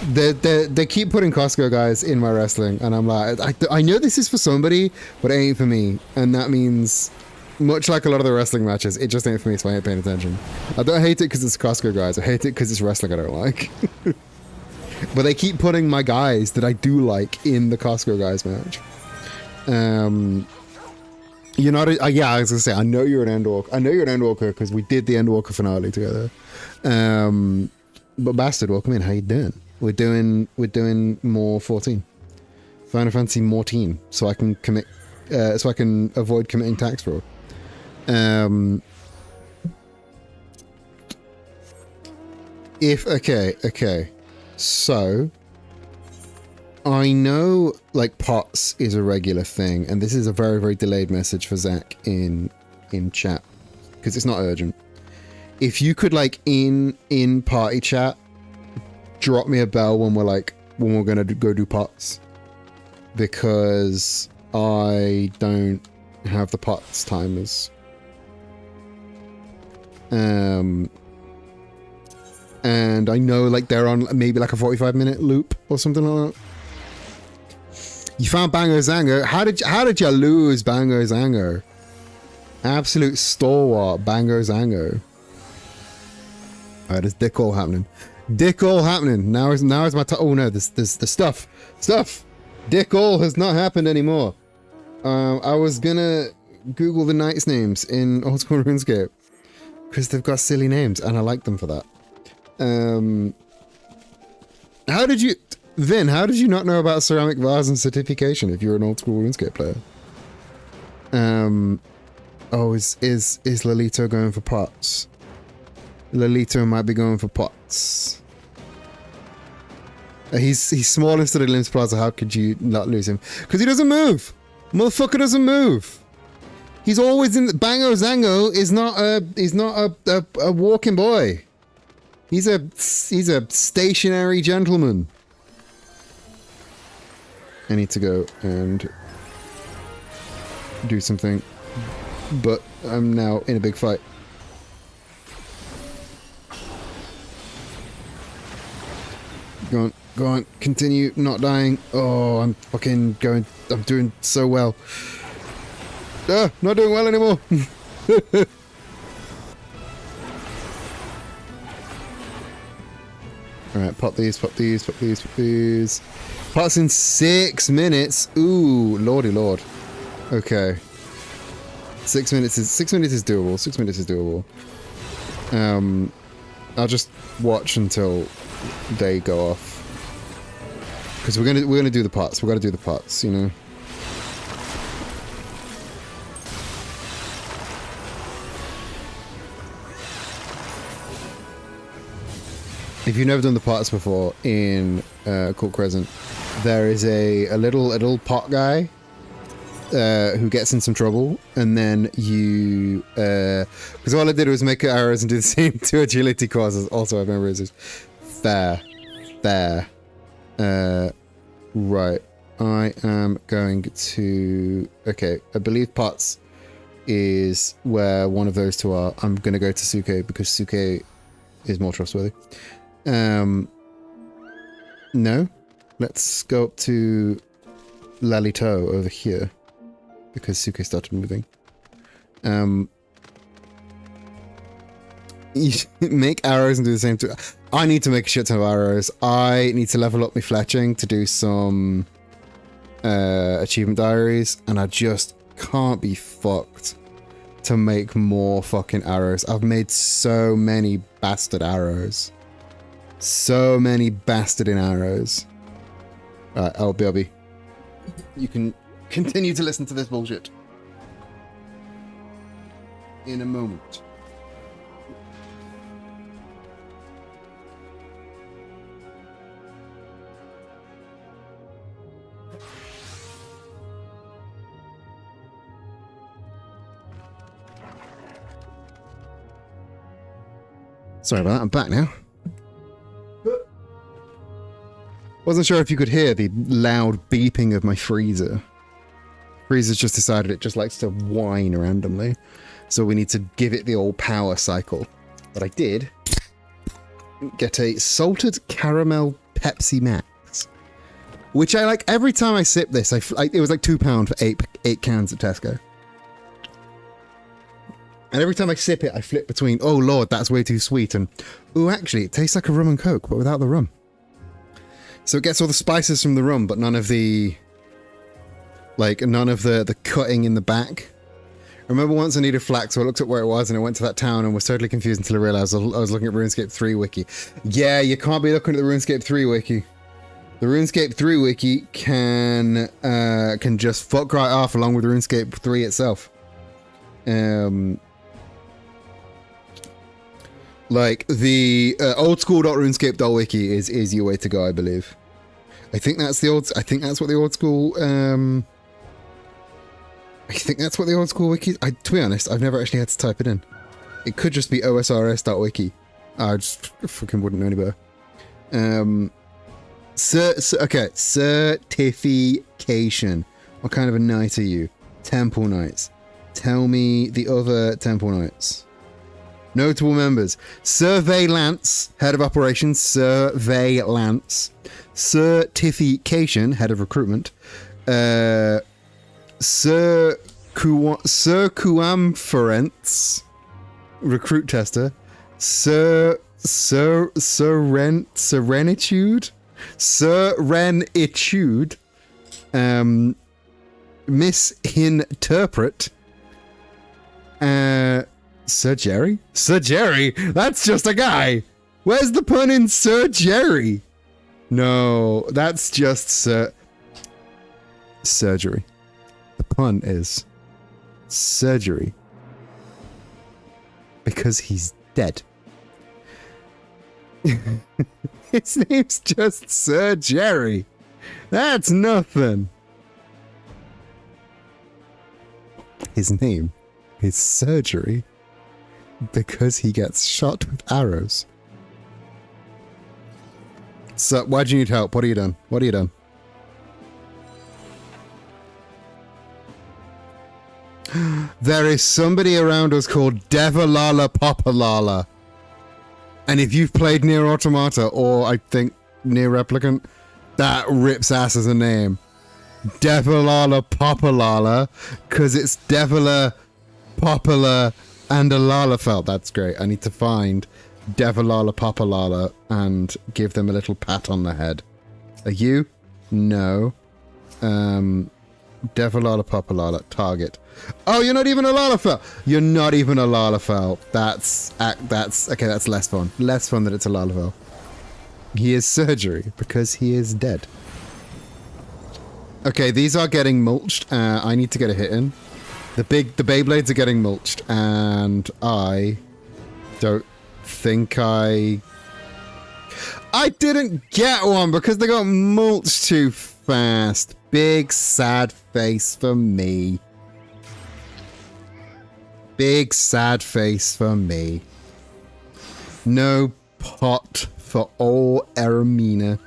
They keep putting Costco guys in my wrestling, and I'm like, I know this is for somebody, but it ain't for me. And that means... Much like a lot of the wrestling matches, it just ain't for me, so I ain't paying attention. I don't hate it because it's Costco guys. I hate it because it's wrestling I don't like. But they keep putting my guys that I do like in the Costco guys match. You're not. Yeah, I was gonna say. I know you're an Endwalker. I know you're an Endwalker because we did the Endwalker finale together. But bastard, welcome in. How you doing? We're doing more 14. Final Fantasy more teen, so I can commit. So I can avoid committing tax fraud. Okay. So I know like pots is a regular thing, and this is a very, very delayed message for Zach in chat because it's not urgent. If you could like in party chat drop me a bell when we're gonna go do pots, because I don't have the pots timers. And I know like they're on maybe like a 45-minute loop or something like that. You found Bango Zango. How did you lose Bango Zango? Absolute stalwart Bango Zango. Alright, there's dick all happening. Dick all happening. Now is my time. Oh no, there's the stuff. Dick all has not happened anymore. I was gonna Google the knights' names in Old School RuneScape because they've got silly names and I like them for that. How did you, Vin? How did you not know about ceramic vase and certification if you're an Old School RuneScape player? Oh, is Lolito going for pots? Lolito might be going for pots. He's small instead of Limbs Plaza. How could you not lose him? Because he doesn't move. Motherfucker doesn't move. He's always in. Bango Zango is not a walking boy. He's a stationary gentleman. I need to go and do something, but I'm now in a big fight. Go on, continue not dying. Oh, I'm fucking going. I'm doing so well. Not doing well anymore. Alright, pop these. Pots in 6 minutes. Ooh, lordy lord. Okay. 6 minutes is doable. 6 minutes is doable. I'll just watch until they go off. Because we're gonna do the pots. We're gonna do the pots, you know. If you've never done the pots before in Court Crescent, there is a little pot guy who gets in some trouble, and then you because all I did was make arrows and do the same 2 agility courses. Also, I remember it's there. Right. I am going to. Okay, I believe pots is where one of those two are. I'm gonna go to Suke because Suke is more trustworthy. No. Let's go up to Lalito over here. Because Suke started moving. You make arrows and do the same too. I need to make a shit ton of arrows. I need to level up my fletching to do some achievement diaries, and I just can't be fucked to make more fucking arrows. I've made so many bastard arrows. So many bastarding arrows. Alright, LBLB. You can continue to listen to this bullshit. In a moment. Sorry about that, I'm back now. Wasn't sure if you could hear the loud beeping of my freezer. Freezer's just decided it just likes to whine randomly. So we need to give it the old power cycle. But I did get a salted caramel Pepsi Max. Which I like every time I sip this. It was like £2 for eight cans at Tesco. And every time I sip it, I flip between, oh lord, that's way too sweet, and, ooh, actually, it tastes like a rum and coke, but without the rum. So it gets all the spices from the rum, but none of the cutting in the back. I remember once I needed flax, so I looked at where it was, and I went to that town and was totally confused until I realized I was looking at RuneScape 3 wiki. Yeah, you can't be looking at the RuneScape 3 wiki. The RuneScape 3 wiki can just fuck right off along with RuneScape 3 itself. Like, the oldschool.runescape.wiki is your way to go, I believe. I think that's what the old school, I think that's what the old school wiki is. To be honest, I've never actually had to type it in. It could just be osrs.wiki. I just fucking wouldn't know any better. Okay, certification. What kind of a knight are you? Temple Knights. Tell me the other Temple Knights. Notable members: Surveillance, Head of Operations, Surveillance. Certification, Head Recruitment. Circumference, Recruit Tester. Serenitude. Misinterpret. Sir Jerry? Sir Jerry? That's just a guy! Where's the pun in Sir Jerry? No, that's just surgery. The pun is surgery. Because he's dead. His name's just Sir Jerry. That's nothing. His name is surgery. Because he gets shot with arrows. So, why do you need help? What have you done? What have you done? There is somebody around us called Devalala Popalala. And if you've played Nier Automata, or I think Nier Replicant, that rips ass as a name. Devalala Popalala, because it's Devala Popala and a Lalafell. That's great. I need to find Devalala Popalala and give them a little pat on the head. Are you? No. Devalala Popalala. Target. Oh, you're not even a Lalafell. You're not even a Lalafell. That's okay. That's less fun. Less fun that it's a Lalafell. He is surgery because he is dead. Okay, these are getting mulched. I need to get a hit in. The Beyblades are getting mulched, and I don't think I didn't get one because they got mulched too fast. Big sad face for me. Big sad face for me. No pot for old Eramina.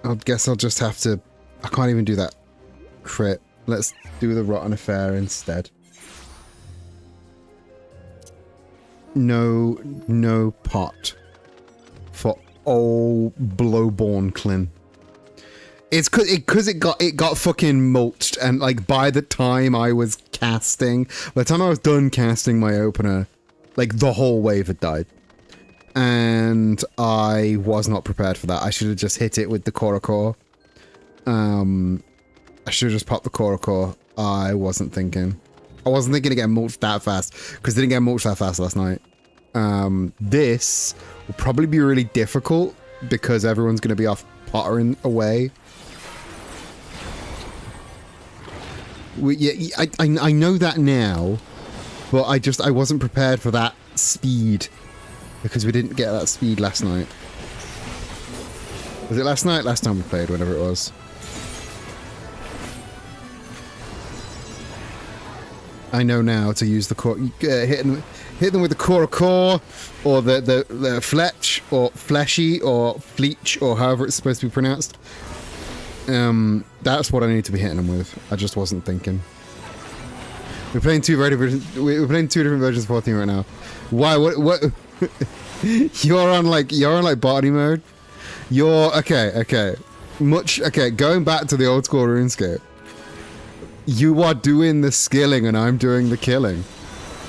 I guess I'll just have to... I can't even do that crit. Let's do the Rotten Affair instead. No pot. old blowborn Clin. It's because it got fucking mulched, and like by the time I was casting, by the time I was done casting my opener, like the whole wave had died. And I was not prepared for that. I should have just hit it with the Korokor. I should have just popped the Korokor. I wasn't thinking to get mulched that fast, because it didn't get mulched that fast last night. This will probably be really difficult because everyone's going to be off pottering away. I know that now, but I wasn't prepared for that speed, because we didn't get that speed last night. Was it last night? Last time we played, whatever it was. I know now to use the core, hit them with the Korokor, or the Fletch, or Fleshy, or Fleech, or however it's supposed to be pronounced. That's what I need to be hitting them with. I just wasn't thinking. We're playing two different versions of 14 right now. Why? What? You're on like body mode. Okay. Going back to the old school RuneScape. You are doing the skilling and I'm doing the killing.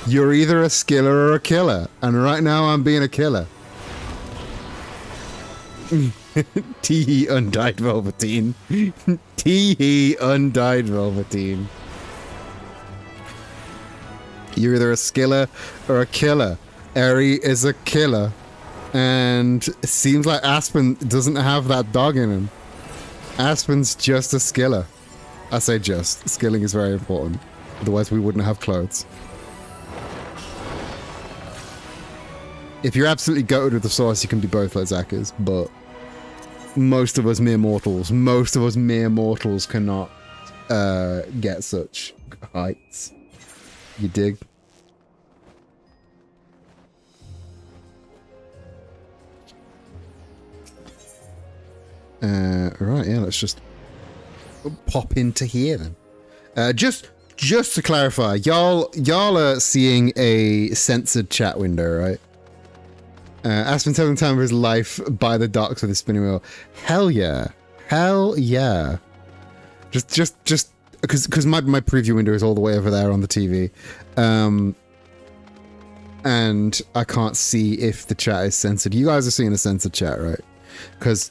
You're either a skiller or a killer, and right now I'm being a killer. Tee undyed Velveteen. Tee undyed Velveteen. You're either a skiller or a killer. Eri is a killer. And it seems like Aspen doesn't have that dog in him. Aspen's just a skiller. I say just. Skilling is very important. Otherwise we wouldn't have clothes. If you're absolutely goated with the source, you can be both like Zach is, but most of us mere mortals cannot get such heights. You dig? Right, yeah, let's just pop into here then. Just to clarify, y'all are seeing a censored chat window, right? Aspen's having time of his life by the docks with his spinning wheel. Hell yeah. Just because my preview window is all the way over there on the TV. And I can't see if the chat is censored. You guys are seeing a censored chat, right? Because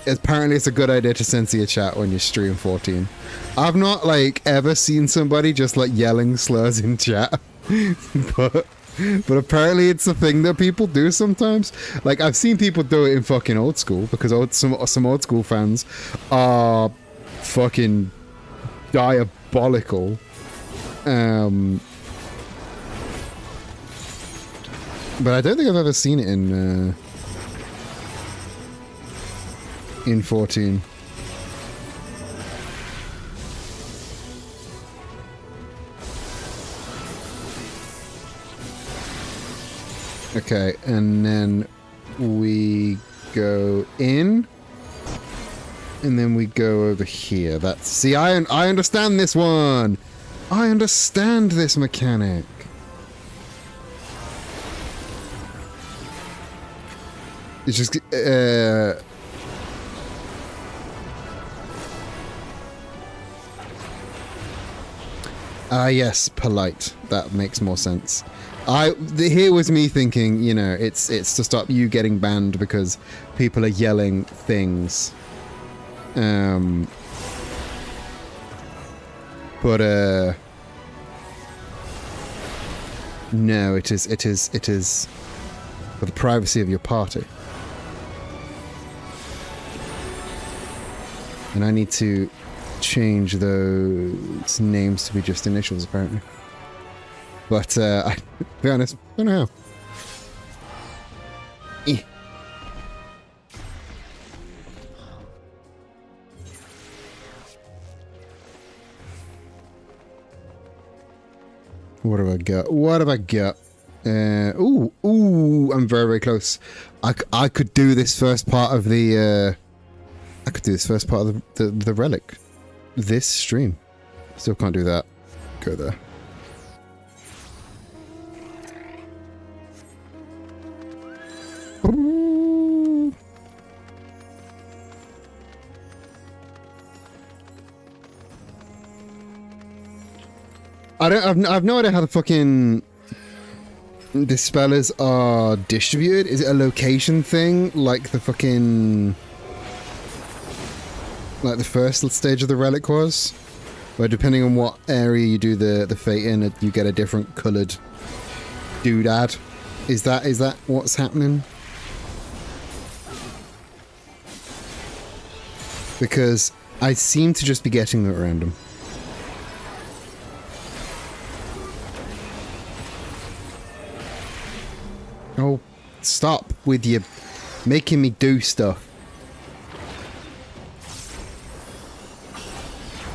apparently it's a good idea to censor your chat when you stream 14. I've not like ever seen somebody just like yelling slurs in chat. But apparently it's a thing that people do sometimes. Like I've seen people do it in fucking old school, because some old school fans are fucking diabolical. But I don't think I've ever seen it in 14. Okay, and then we go in, and then we go over here. See, I understand this one. I understand this mechanic. It's just yes, polite. That makes more sense. Here was me thinking, you know, it's to stop you getting banned because people are yelling things. But no, it is for the privacy of your party. And I need to change those names to be just initials, apparently. But, to be honest, I don't know how. What have I got? Ooh, I'm very, very close. I could do this first part of the, the relic. This stream. Still can't do that. Go there. I've no idea how the fucking dispellers are distributed. Is it a location thing, like the fucking, like the first stage of the relic was, where depending on what area you do the fate in, you get a different coloured doodad? Is that what's happening? Because I seem to just be getting them at random. Oh, stop with you making me do stuff.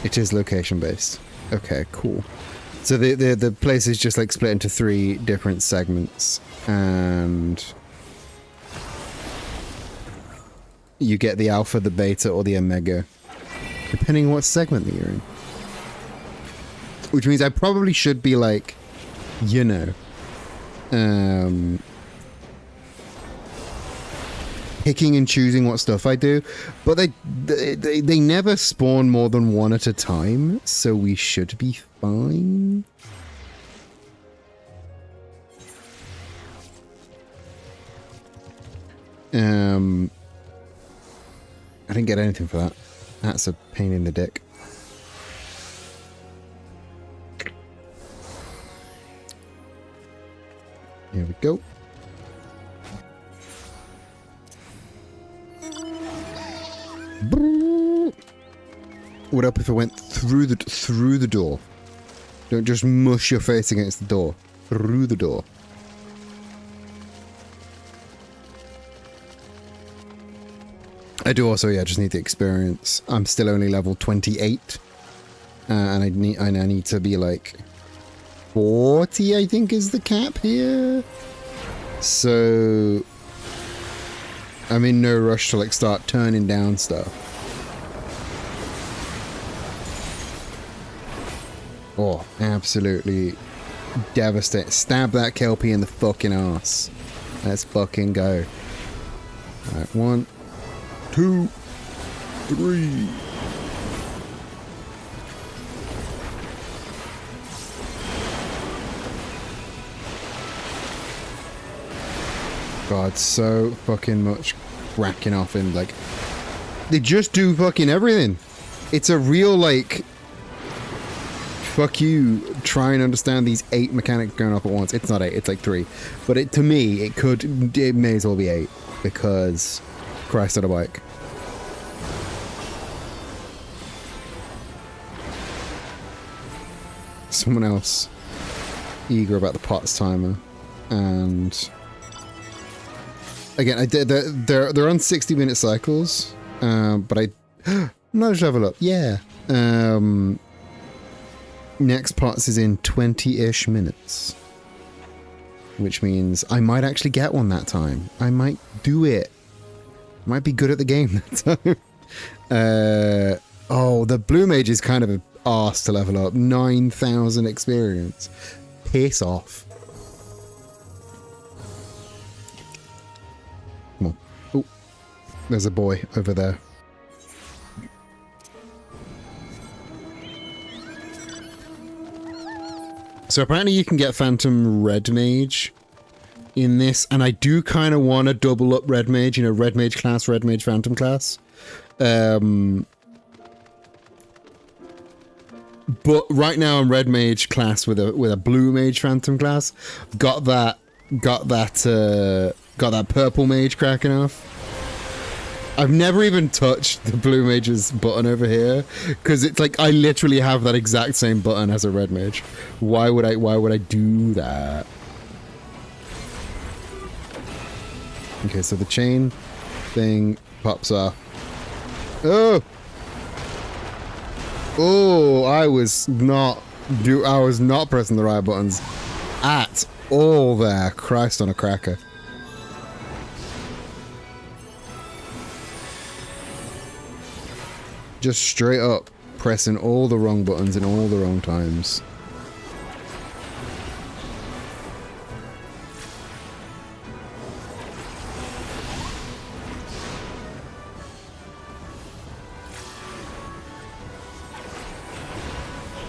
It is location based. Okay, cool. So the place is just like split into 3 different segments, and you get the alpha, the beta, or the omega, depending on what segment that you're in. Which means I probably should be like, you know, picking and choosing what stuff I do, but they never spawn more than 1 at a time, so we should be fine. I didn't get anything for that. That's a pain in the dick. Here we go. What up if I went through the door? Don't just mush your face against the door. Through the door. I do also, yeah, just need the experience. I'm still only level 28. And I need to be like 40, I think is the cap here. So I'm in no rush to like start turning down stuff. Oh, absolutely devastating. Stab that Kelpie in the fucking ass. Let's fucking go. Alright, 1, 2, 3. God, so fucking much cracking off in, like, they just do fucking everything. It's a real, like, fuck you, try and understand these 8 mechanics going off at once. It's not 8, it's like 3. But to me, it may as well be 8, because Christ on a bike. Someone else eager about the pots timer, and again, they're on 60-minute cycles, but let's have a look. Yeah, next pots is in 20-ish minutes, which means I might actually get one that time. I might do it. Might be good at the game that time. Oh, the blue mage is kind of an arse to level up. 9,000 experience. Piss off. Come on. Oh, there's a boy over there. So apparently you can get Phantom Red Mage in this, and I do kind of want to double up Red Mage, you know, Red Mage class, Red Mage Phantom class. But right now I'm Red Mage class with a Blue Mage Phantom class. Got that Purple Mage cracking off. I've never even touched the Blue Mage's button over here, because it's like I literally have that exact same button as a Red Mage. Why would I do that? Okay, so the chain thing pops off. Oh! Oh, I was not pressing the right buttons at all there. Christ on a cracker. Just straight up pressing all the wrong buttons in all the wrong times.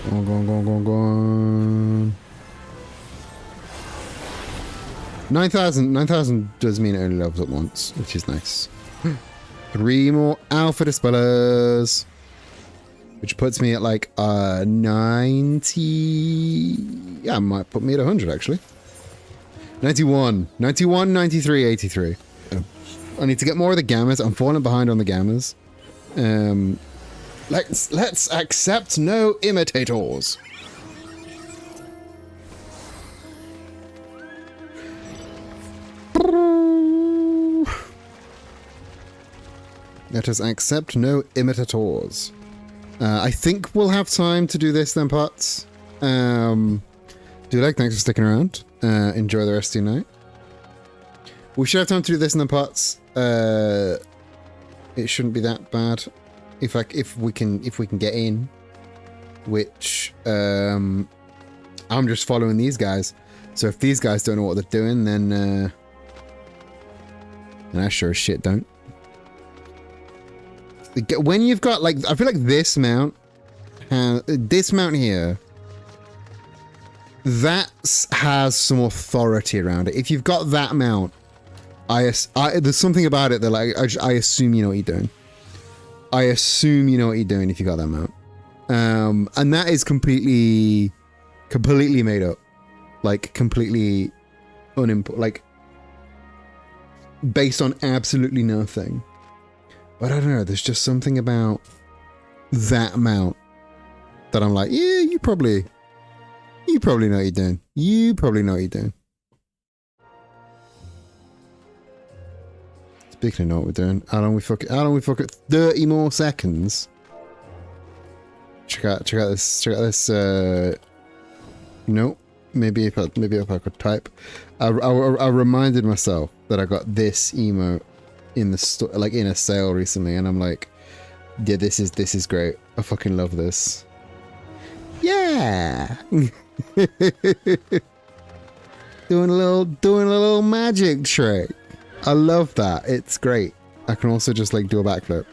Go on. 9,000 does mean it only levels up once, which is nice. 3 more alpha dispellers, which puts me at like 90. Yeah, might put me at 100 actually. 91, 93, 83. I need to get more of the gammas. I'm falling behind on the gammas. Let's accept no imitators. Let us accept no imitators. I think we'll have time to do this then, Pots. Thanks for sticking around. Enjoy the rest of your night. We should have time to do this then, Pots. It shouldn't be that bad. If we can get in. Which I'm just following these guys. So if these guys don't know what they're doing, then I sure as shit don't. When you've got like, I feel like this mount here, that has some authority around it. If you've got that mount, there's something about it that like I assume you know what you're doing. I assume you know what you're doing if you got that mount, and that is completely made up, like completely like based on absolutely nothing. But I don't know, there's just something about that mount that I'm like, yeah, you probably know what you're doing. You probably know what you're doing. Speaking of know what we're doing, how long we fuck it 30 more seconds. Check out this, no, maybe if I could type. I reminded myself that I got this emote in the store, like in a sale recently, and I'm like, yeah, this is great. I fucking love this. Yeah. doing a little magic trick. I love that. It's great. I can also just like do a backflip.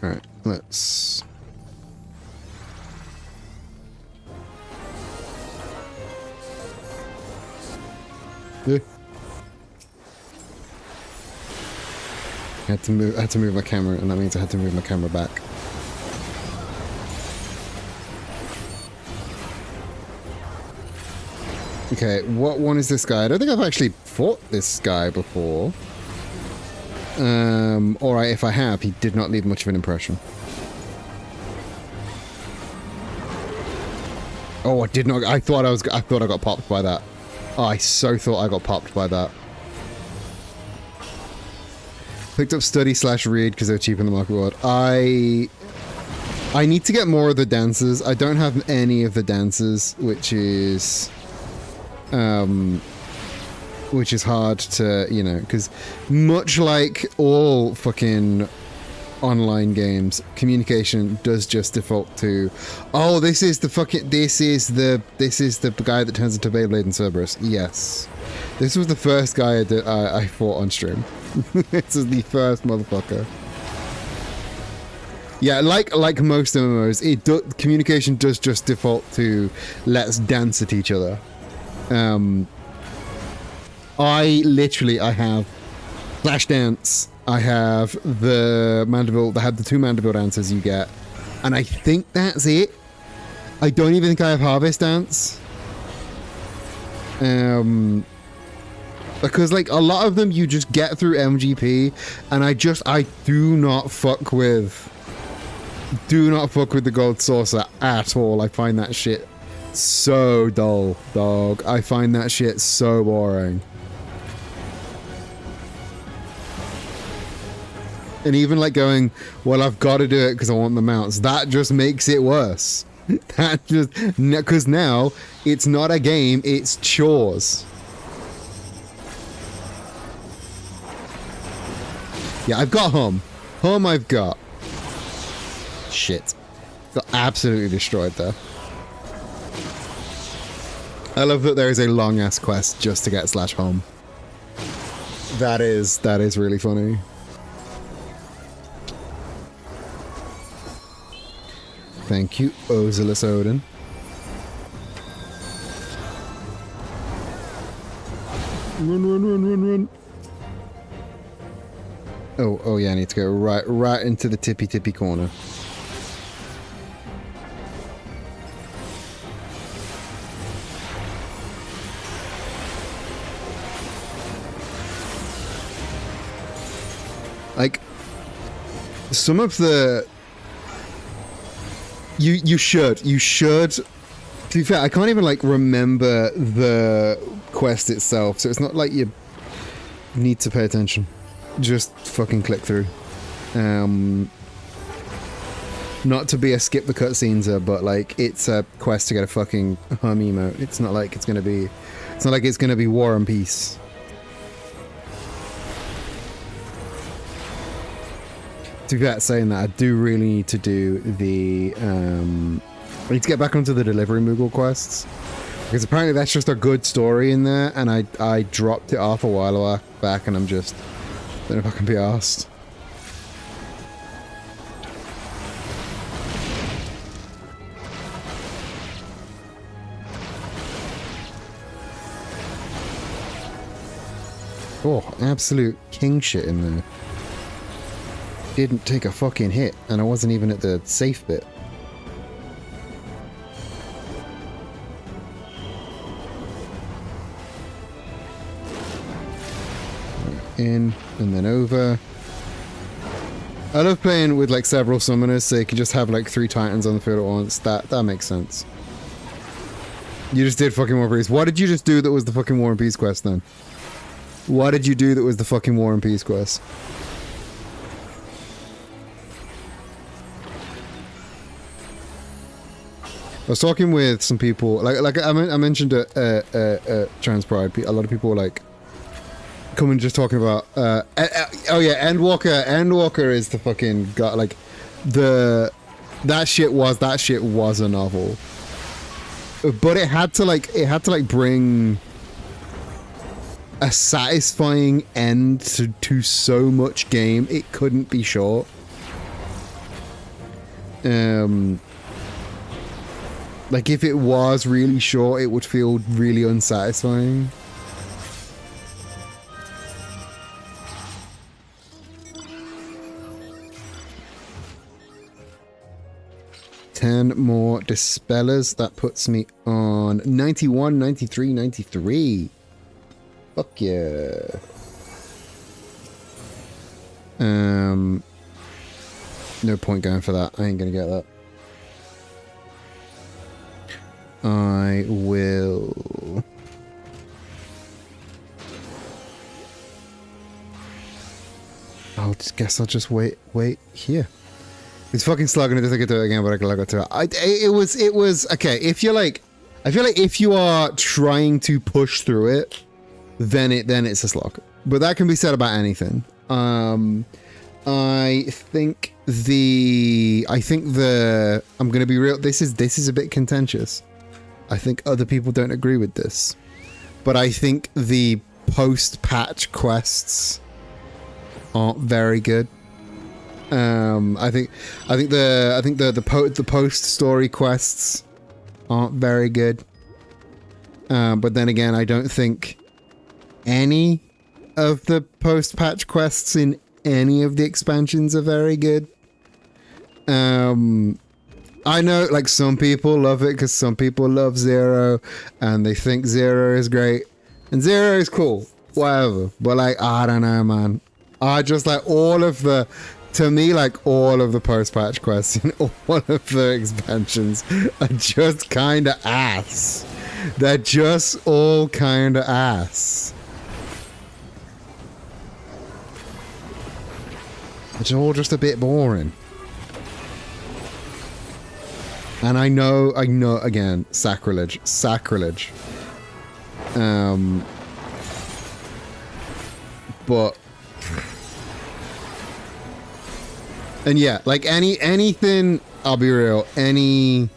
All right, let's. Yeah. I had to move my camera, and that means I had to move my camera back. Okay, what one is this guy? I don't think I've actually fought this guy before. Alright, if I have, he did not leave much of an impression. Oh, I did not. I thought I got popped by that. Oh, I so thought I got popped by that. Picked up study/read because they're cheap in the market world. I need to get more of the dances. I don't have any of the dances, which is hard to, you know, because much like all fucking online games, communication does just default to, oh, this is the guy that turns into Beyblade and Cerberus. Yes, this was the first guy that I fought on stream. This is the first motherfucker. Yeah, like most MMOs, communication does just default to let's dance at each other. I have Flash Dance. I have the Mandeville. I have the 2 Mandeville dances you get, and I think that's it. I don't even think I have Harvest Dance. Because like a lot of them you just get through MGP, and I do not fuck with the Gold Saucer at all. I find that shit so dull, dog. I find that shit so boring. And even like going, well, I've got to do it because I want the mounts. That just makes it worse. That just, because now it's not a game, it's chores. Yeah, I've got Hum. Hum I've got. Shit. Got absolutely destroyed there. I love that there is a long ass quest just to get /home. That is really funny. Thank you, Ozilus Odin. Run. Oh yeah, I need to go right into the tippy corner. Like, some of the... You should. To be fair, I can't even, like, remember the quest itself, so it's not like you need to pay attention. Just fucking click through. Not to be a skip the cutscenes, but, like, it's a quest to get a fucking hum emote. It's not like it's gonna be... It's not like it's gonna be War and Peace. To be fair, saying that, I do really need to do the, I need to get back onto the delivery Moogle quests. Because apparently that's just a good story in there, and I dropped it off a while back, and I'm just, I don't know if I can be arsed. Oh, absolute king shit in there. Didn't take a fucking hit, and I wasn't even at the safe bit. In and then over. I love playing with like several summoners, so you can just have like 3 titans on the field at once. That makes sense. You just did fucking War and Peace. What did you just do that was the fucking War and Peace quest then? What did you do that was the fucking War and Peace quest? I was talking with some people, like I mentioned at Trans Pride. A lot of people were like coming just talking about. Oh yeah, Endwalker is the fucking guy. Like that shit was a novel, but it had to like bring a satisfying end to so much game. It couldn't be short. Like, if it was really short, it would feel really unsatisfying. Ten more Dispellers. That puts me on 91, 93, 93. Fuck yeah. No point going for that. I ain't gonna get that. I will... I'll just wait here. It's fucking slugging. I just think I do it again, but I can log it to it. It was okay. If you're like, I feel like if you are trying to push through it, then it's a slog. But that can be said about anything. I think I'm gonna be real. This is a bit contentious. I think other people don't agree with this, but I think the post-patch quests aren't very good. I think the post-story quests aren't very good. But then again, I don't think any of the post-patch quests in any of the expansions are very good. I know, like, some people love it because some people love Zero and they think Zero is great. And Zero is cool, whatever. But, like, I don't know, man. I just like to me, like, all of the post-patch quests in all of the expansions are just kind of ass. They're just all kind of ass. It's all just a bit boring. And I know, again, sacrilege. But, and yeah, like anything, I'll be real, any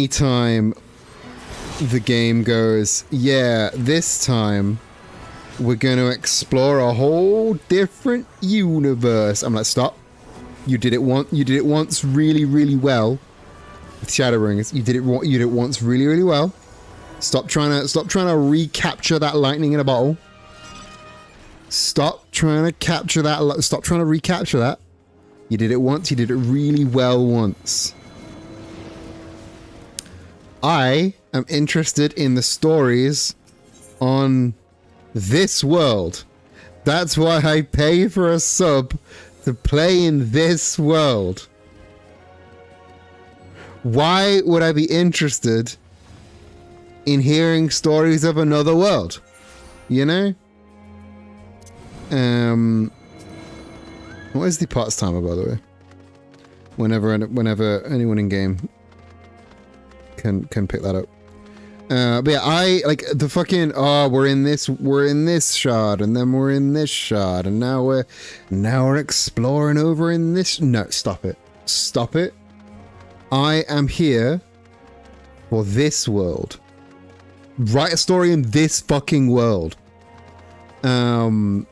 time the game goes, yeah, this time We're going to explore a whole different universe. I'm like, stop. You did it once. You did it once really, really well with Shadowbringers. You did it once really, really well. Stop trying to recapture that lightning in a bottle. Stop trying to capture that. Stop trying to recapture that. You did it once. You did it really well once. I am interested in the stories on this world. That's why I pay for a sub to play in this world. Why would I be interested in hearing stories of another world? You know? What is the parts timer, by the way? Whenever anyone in game can pick that up. But yeah, I like the fucking we're in this shard, and then we're in this shard, and now we're exploring over in this. No, stop it. I am here for this world. Write a story in this fucking world. And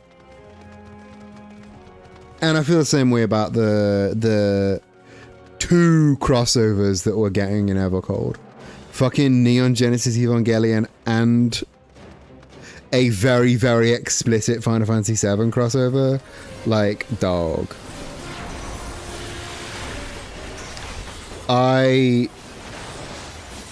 I feel the same way about the 2 crossovers that we're getting in Evercold. Fucking Neon Genesis Evangelion and a very, very explicit Final Fantasy VII crossover. Like, dog. I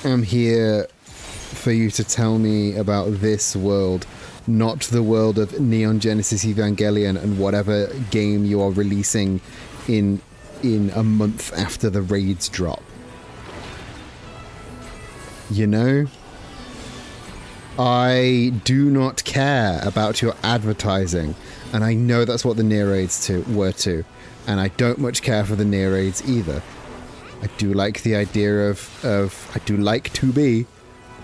am here for you to tell me about this world, not the world of Neon Genesis Evangelion and whatever game you are releasing in a month after the raids drop. You know? I do not care about your advertising, and I know that's what the near raids were too, and I don't much care for the near raids either. I do like the idea of I do like 2B,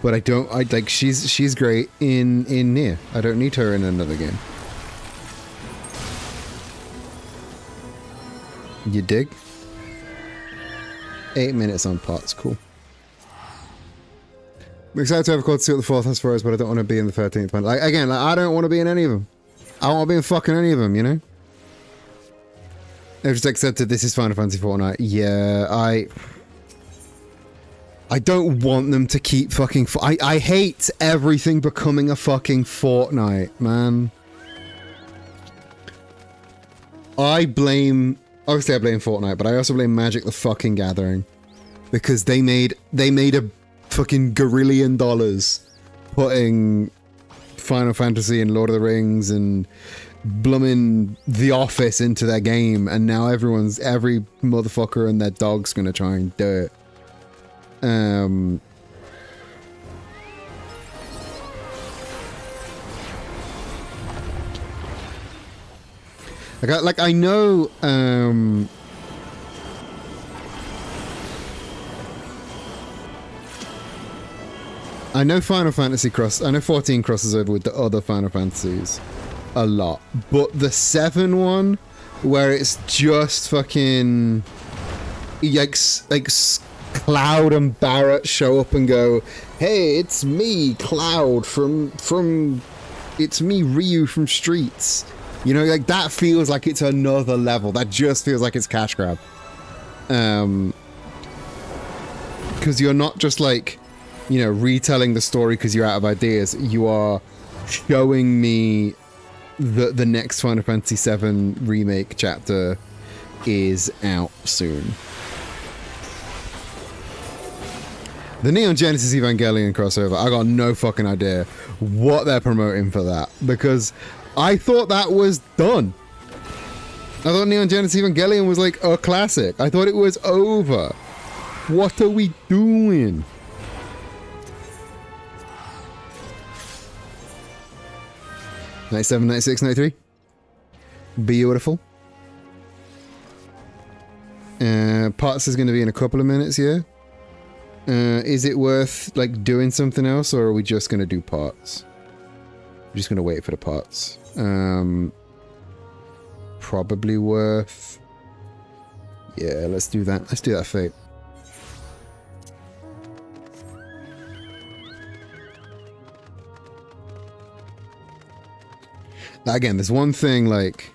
but I like she's great in Nier. I don't need her in another game. You dig? 8 minutes on parts, cool. I'm excited to have a call to see what the 4th has for us, but I don't want to be in the 13th one. Like, again, I don't want to be in any of them. I don't want to be in fucking any of them, you know? I've just accepted this is Final Fantasy Fortnite. Yeah, I don't want them to keep fucking... I hate everything becoming a fucking Fortnite, man. Obviously I blame Fortnite, but I also blame Magic the fucking Gathering. Because they made a fucking $1 billion putting Final Fantasy and Lord of the Rings and blooming The Office into their game, and now every motherfucker and their dog's gonna try and do it. I know Final Fantasy I know 14 crosses over with the other Final Fantasies a lot, but the 7 one, where it's just fucking like Cloud and Barrett show up and go, hey, it's me, Cloud from it's me, Ryu from Streets. You know, like, that feels like it's another level. That just feels like it's cash grab. Because you're not just like, you know, retelling the story because you're out of ideas. You are showing me that the next Final Fantasy VII remake chapter is out soon. The Neon Genesis Evangelion crossover, I got no fucking idea what they're promoting for that, because I thought that was done. I thought Neon Genesis Evangelion was like a classic. I thought it was over. What are we doing? 97, 96, 93. Beautiful. Parts is going to be in a couple of minutes, yeah? Is it worth, like, doing something else, or are we just going to do parts? I'm just going to wait for the parts. Probably worth... Yeah, let's do that. Let's do that, Fate. Again, there's one thing like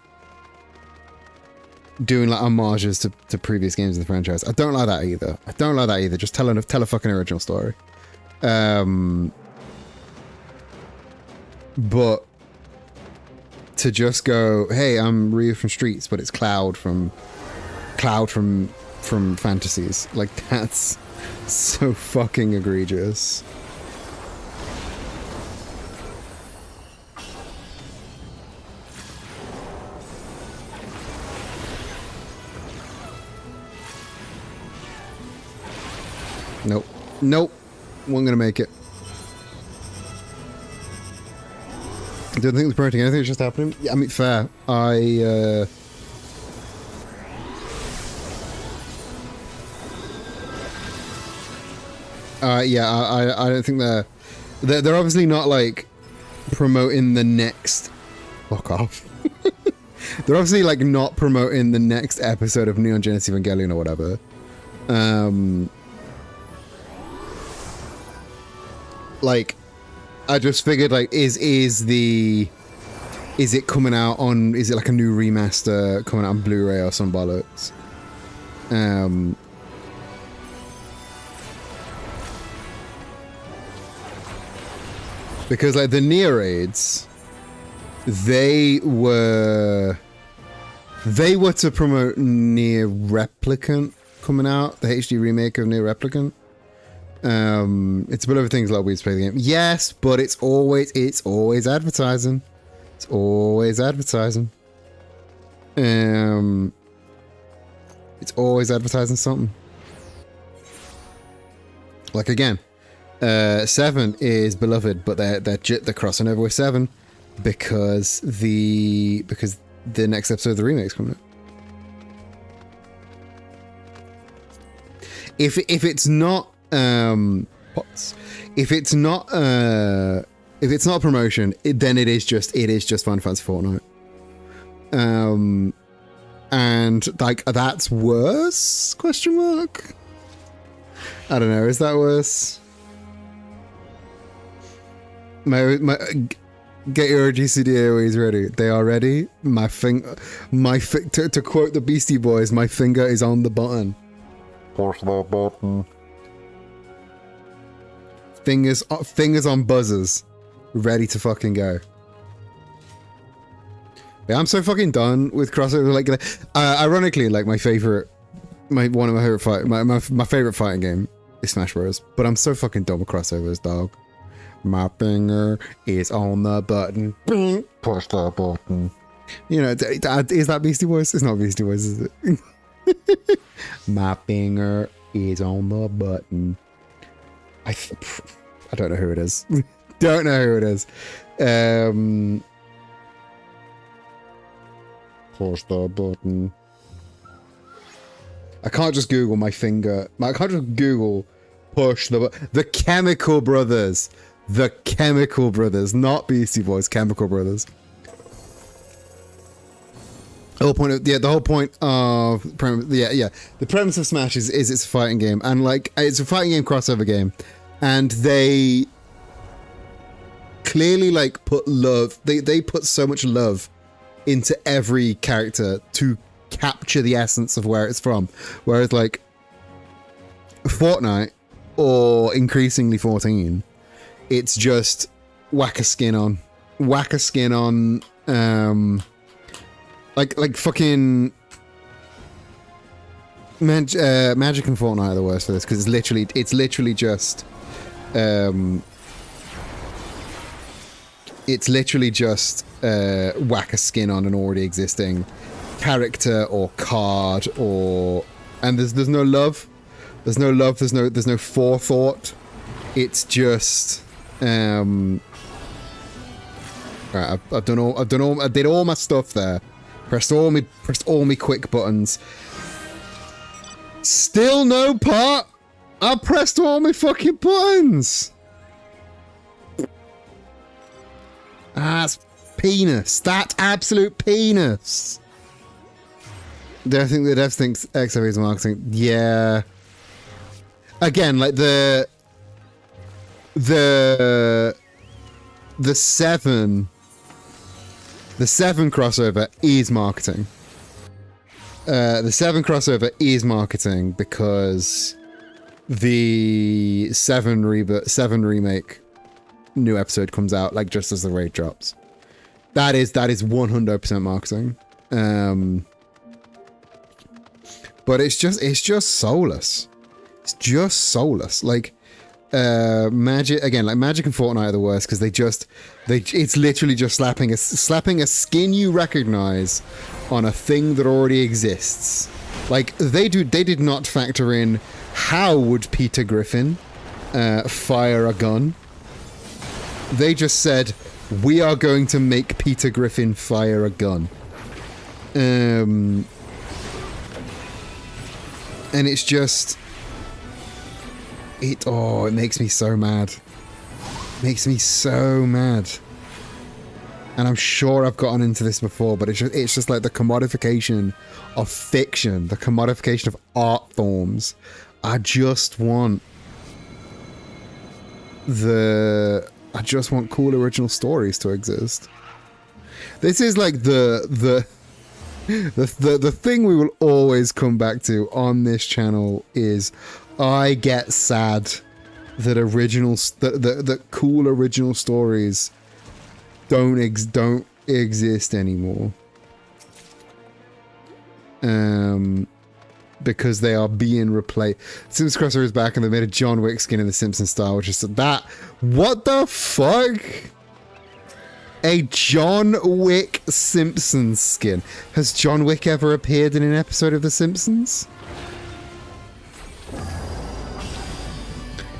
doing like homages to previous games of the franchise. I don't like that either. Just tell a fucking original story. But to just go, hey, I'm Ryu from Streets, but it's Cloud from Fantasies. Like, that's so fucking egregious. Nope. Wasn't gonna make it. I don't think it's promoting anything, it's just happening. Yeah, I mean, fair. I don't think they're obviously not like promoting the next. Fuck off. They're obviously like not promoting the next episode of Neon Genesis Evangelion or whatever. Like, I just figured, like, is it coming out on, is it like a new remaster coming out on Blu-ray or some bollocks? Because like the Nier raids, they were to promote Nier Replicant coming out, the HD remake of Nier Replicant. It's a bit of things like we play the game. Yes, but it's always advertising. It's always advertising. It's always advertising something. Like again, 7 is beloved, but they're crossing over with 7 because the next episode of the remake's coming out. If it's not if it's not a promotion, then it is just Final Fantasy Fortnite. And like that's worse? Question mark. I don't know. Is that worse? My get your GCD AOEs ready. They are ready. To quote the Beastie Boys, my finger is on the button. Push that button. Fingers on buzzers, ready to fucking go. Yeah, I'm so fucking done with crossover. Like, ironically, like my favorite fighting game is Smash Bros. But I'm so fucking done with crossovers, dog. My finger is on the button. Push that button. You know, is that Beastie Boys? It's not Beastie Boys, is it? My finger is on the button. I don't know who it is. Don't know who it is. Push the button. I can't just Google my finger. I can't just Google push the Chemical Brothers. The Chemical Brothers, not Beastie Boys. Chemical Brothers. The whole point of the premise of Smash is it's a fighting game, and like it's a fighting game crossover game, and they clearly like put love. They put so much love into every character to capture the essence of where it's from. Whereas like Fortnite or increasingly 14, it's just whack a skin on. Like fucking Magic and Fortnite are the worst for this because it's literally just whack a skin on an already existing character or card and there's no love. There's no forethought. It's just right, I did all my stuff there. Pressed all me quick buttons. Still no pot. I pressed all my fucking buttons. That's penis. That's absolute penis. Do I think the devs thinks XFX is marketing? Yeah. Again, like the 7 The 7 crossover is marketing. The 7 crossover is marketing because the 7 remake new episode comes out like just as the raid drops. That is 100% marketing. But it's just soulless. It's just soulless. Like Magic again, like Magic and Fortnite are the worst because it's literally just slapping a skin you recognize on a thing that already exists. Like they did not factor in how would Peter Griffin fire a gun. They just said we are going to make Peter Griffin fire a gun. And it's just it makes me so mad. Makes me so mad. And I'm sure I've gotten into this before, but it's just like the commodification of fiction, the commodification of art forms. I just want cool original stories to exist. This is like the thing we will always come back to on this channel is I get sad that that cool original stories don't exist anymore. Because they are being replaced. Simpsons Crossover is back and they made a John Wick skin in the Simpsons style, which is that. What the fuck? A John Wick Simpsons skin. Has John Wick ever appeared in an episode of The Simpsons?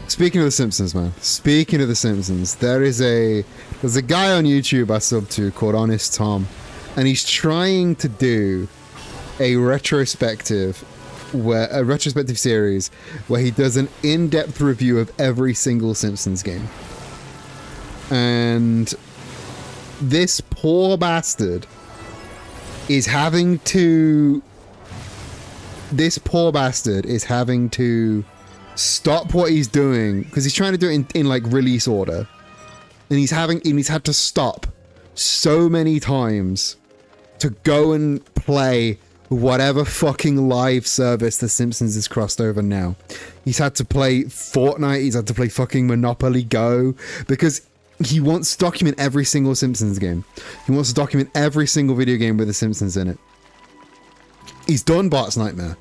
Speaking of The Simpsons, man. Speaking of The Simpsons, there's a guy on YouTube I sub to called Honest Tom, and he's trying to do a retrospective series where he does an in-depth review of every single Simpsons game. And this poor bastard is having to stop what he's doing because he's trying to do it in like release order, and he's had to stop so many times to go and play whatever fucking live service The Simpsons is crossed over now. He's had to play Fortnite, he's had to play fucking Monopoly Go, because he wants to document every single Simpsons game. He wants to document every single video game with The Simpsons in it. He's done Bart's Nightmare.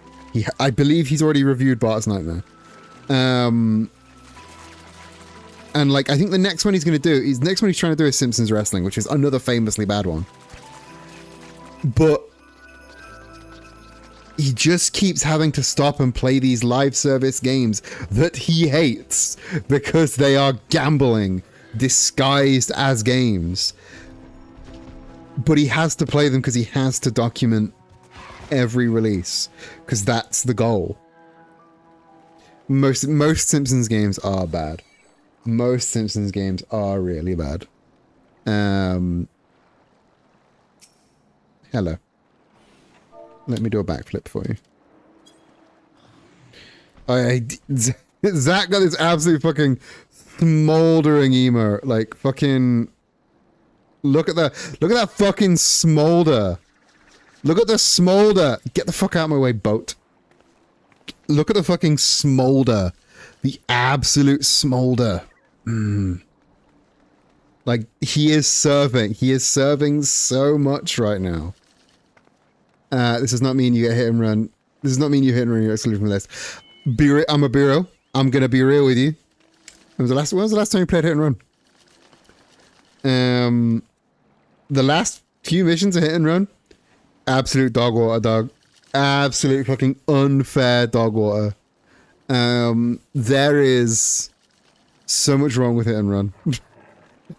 I believe he's already reviewed Bart's Nightmare. And like, I think the next one he's trying to do is Simpsons Wrestling, which is another famously bad one. But he just keeps having to stop and play these live service games that he hates because they are gambling disguised as games. But he has to play them because he has to document every release, because that's the goal. Most Simpsons games are bad. Most Simpsons games are really bad. Hello. Let me do a backflip for you. Zach got this absolute fucking smoldering emo. Like fucking. Look at that fucking smolder. Look at the smolder. Get the fuck out of my way, boat. Look at the fucking smolder. The absolute smolder. Like, he is serving so much right now. This does not mean you get hit and run. This does not mean you hit and run, you're excluded from the list. I'm a bureau. I'm gonna be real with you. When was the last time you played hit and run? The last few missions of hit and run, absolute dog water, dog. Absolute fucking unfair dog water. There is so much wrong with hit and run.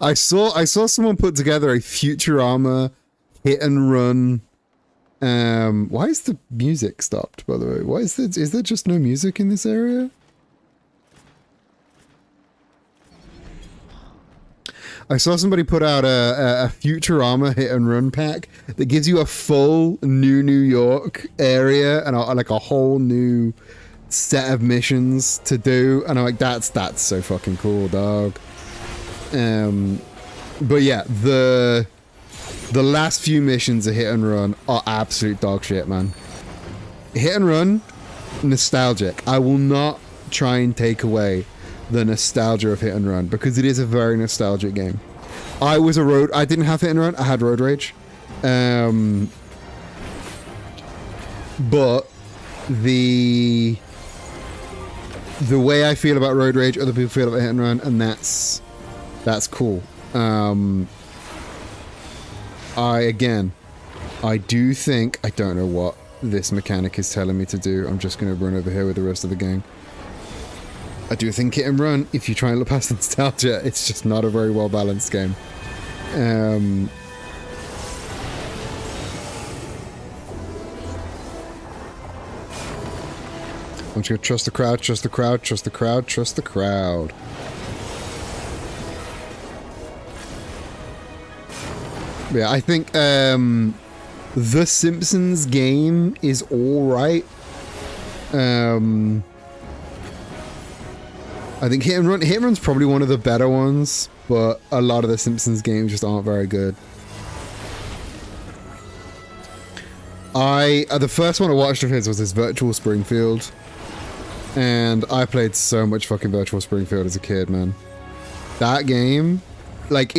I saw someone put together a Futurama hit and run. Why is the music stopped, by the way? Why is there just no music in this area? I saw somebody put out a Futurama hit and run pack that gives you a full New York area and like a whole new set of missions to do, and I'm like, that's so fucking cool, dog. But yeah, The last few missions of Hit and Run are absolute dog shit, man. Hit and Run, nostalgic. I will not try and take away the nostalgia of Hit and Run because it is a very nostalgic game. I didn't have Hit and Run. I had Road Rage. But the way I feel about Road Rage, other people feel about Hit and Run, and that's cool. I do think, I don't know what this mechanic is telling me to do. I'm just going to run over here with the rest of the gang. I do think Hit and Run, if you try and look past the nostalgia, it's just not a very well balanced game. I'm just going to trust the crowd, trust the crowd, trust the crowd, trust the crowd. Yeah, I think The Simpsons game is alright. I think Hit and Run's probably one of the better ones, but a lot of the Simpsons games just aren't very good. The first one I watched of his was this Virtual Springfield, and I played so much fucking Virtual Springfield as a kid, man. That game, like,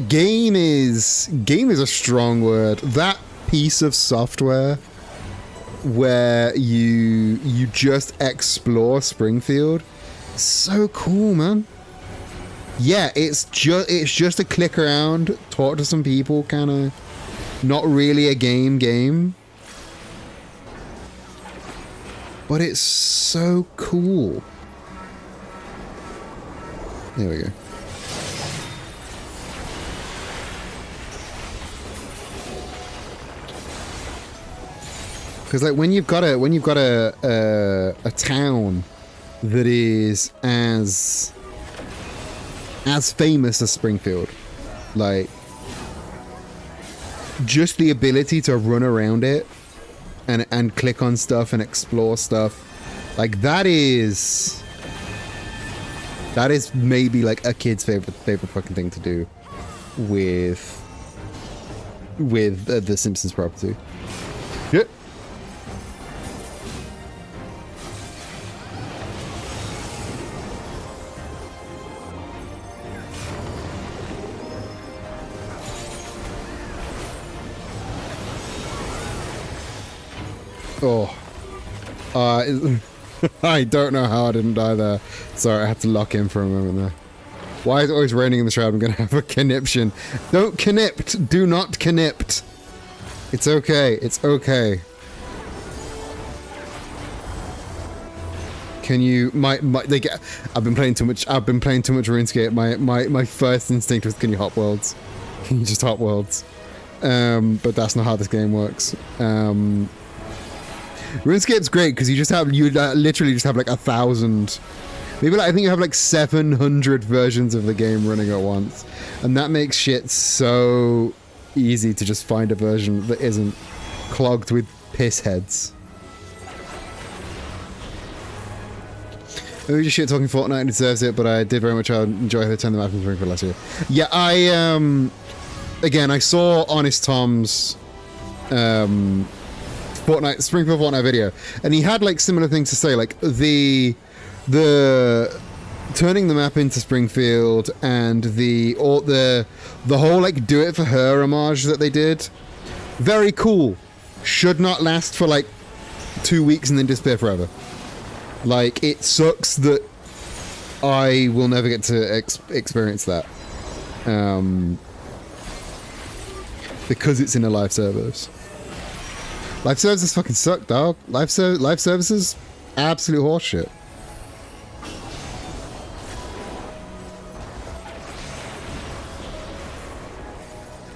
game is a strong word. That piece of software where you just explore Springfield, so cool, man. Yeah, it's just a click around, talk to some people, kind of not really a game, but it's so cool. There we go. Because like when you've got a town that is as famous as Springfield, like just the ability to run around it and click on stuff and explore stuff, like that is maybe like a kid's favorite fucking thing to do with the Simpsons property. Yeah. Oh, I don't know how I didn't die there. Sorry, I had to lock in for a moment there. Why is it always raining in the shower? I'm gonna have a conniption. Don't connipt. Do not connipt. It's okay. It's okay. Can you? Like, I've been playing too much. RuneScape. My first instinct was, can you hop worlds? Can you just hop worlds? But that's not how this game works. RuneScape's great because you literally just have like 1,000, maybe like, I think you have like 700 versions of the game running at once, and that makes shit so easy to just find a version that isn't clogged with piss heads. Maybe just shit talking Fortnite deserves it, but I did very much enjoy her turn the map in Springfield last year. Yeah, again, I saw Honest Tom's Springfield Fortnite video, and he had like similar things to say, like the turning the map into Springfield and the whole like do it for her homage that they did. Very cool. Should not last for like 2 weeks and then disappear forever. Like, it sucks that I will never get to experience that because it's in a live service. Live services fucking suck, dog. Live services, absolute horseshit.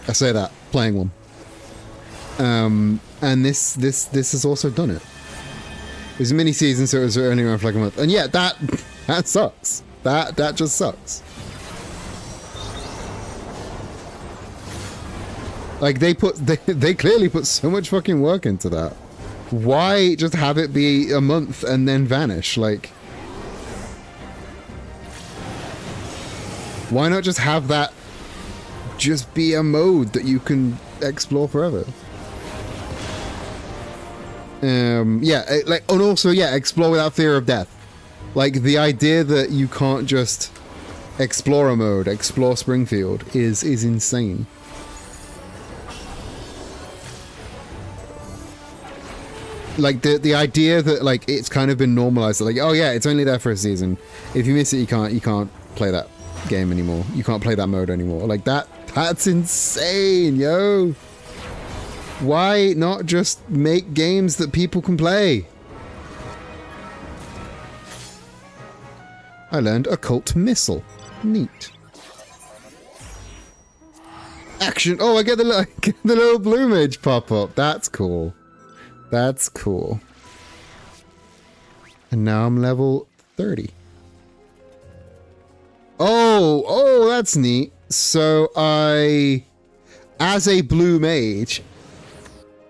I say that playing one. And this has also done it. It was a mini season, so it was only around for like a month. And yeah, that sucks. That just sucks. Like, they clearly put so much fucking work into that. Why just have it be a month and then vanish? Like, why not just have that just be a mode that you can explore forever. And also explore without fear of death. Like the idea that you can't just explore a mode, explore Springfield is insane. Like the idea that like it's kind of been normalized, like, oh yeah, it's only there for a season. If you miss it, you can't play that game anymore. You can't play that mode anymore. Like that's insane, yo. Why not just make games that people can play? I learned occult missile. Neat. Action. Oh, I get the little blue mage pop up. That's cool. That's cool. And now I'm level 30. Oh, that's neat. So as a blue mage,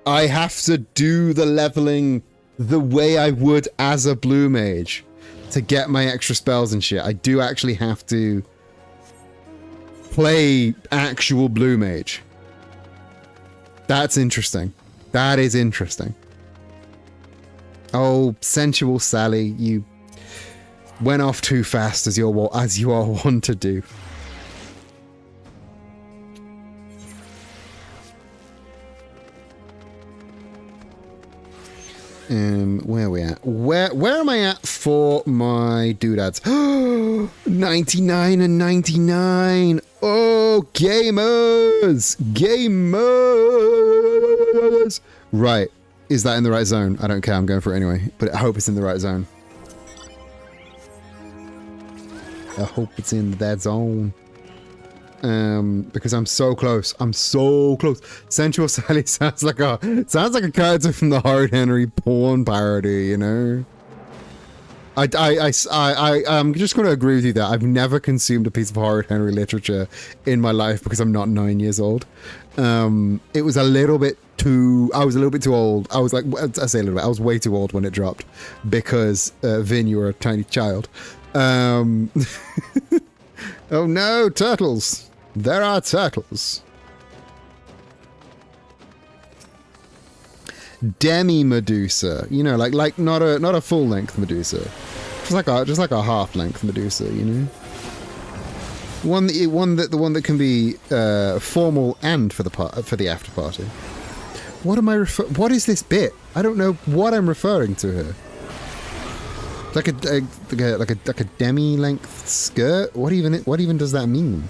I have to do the leveling the way I would as a blue mage to get my extra spells and shit. I do actually have to play actual blue mage. That's interesting. That is interesting. Oh, sensual Sally, you went off too fast as you are wont to do. Where are we at? Where am I at for my doodads? 99 and 99. Oh, gamers! Gamers! Right. Is that in the right zone? I don't care. I'm going for it anyway. But I hope it's in the right zone. I hope it's in that zone. Because I'm so close. I'm so close. Sensual Sally sounds like a character from the Hard Henry porn parody, you know? I'm just going to agree with you that I've never consumed a piece of Hard Henry literature in my life because I'm not 9 years old. It was a little bit too... I was a little bit too old. I was like... I say a little bit. I was way too old when it dropped because, Vin, you were a tiny child. Oh no, turtles. There are turtles. Demi Medusa, you know, like not a full length Medusa, just like a half length Medusa, you know. The one that can be formal and for the after party. What is this bit? I don't know what I'm referring to here. Like a demi length skirt. What even does that mean?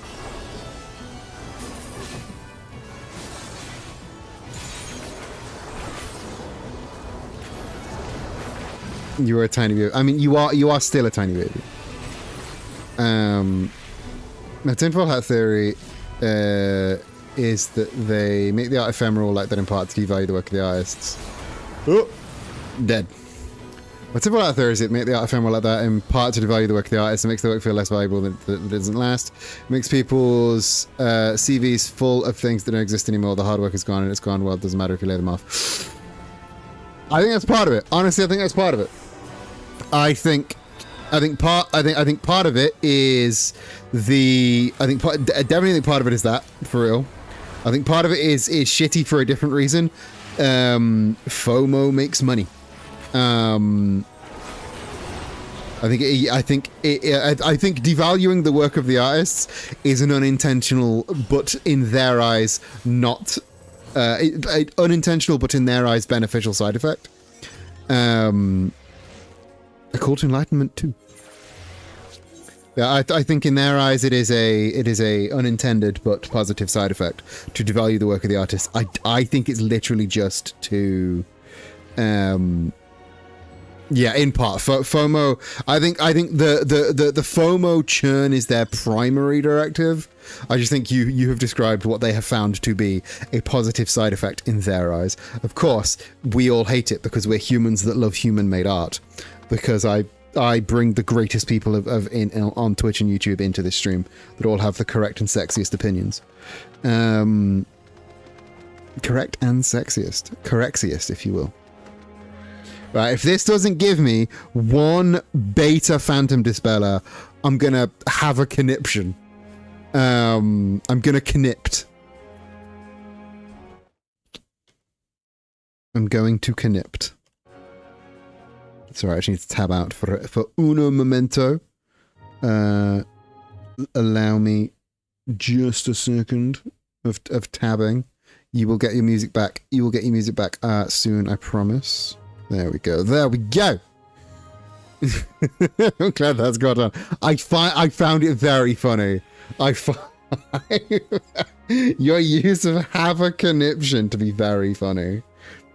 You are a tiny baby. I mean, you are still a tiny baby. The tinfoil hat theory is that they make the art ephemeral, like that in part to devalue the work of the artists. Oh, dead. My tinfoil hat theory is it make the art ephemeral like that in part to devalue the work of the artist. It makes the work feel less valuable than it doesn't last. It makes people's CVs full of things that don't exist anymore. The hard work is gone and it's gone. Well, it doesn't matter if you lay them off. I think that's part of it. Honestly, I think that's part of it. I think part of it is definitely think part of it is that, for real. I think part of it is shitty for a different reason. FOMO makes money. I think devaluing the work of the artists is an unintentional, but in their eyes not unintentional, but in their eyes beneficial side effect. A call to enlightenment too. Yeah, I think in their eyes it is a unintended but positive side effect to devalue the work of the artist. I think it's literally just to, in part FOMO. I think the FOMO churn is their primary directive. I just think you have described what they have found to be a positive side effect in their eyes. Of course, we all hate it because we're humans that love human-made art. Because I bring the greatest people on Twitch and YouTube into this stream that all have the correct and sexiest opinions. Correct and sexiest. Correxiest, if you will. Right, if this doesn't give me one beta Phantom Dispeller, I'm gonna have a conniption. I'm gonna connect. I'm going to connect. Sorry, I actually need to tab out for uno momento. Allow me just a second of tabbing. You will get your music back. You will get your music back soon, I promise. There we go. There we go. I'm glad that's got done. I found it very funny. Your use of have a conniption to be very funny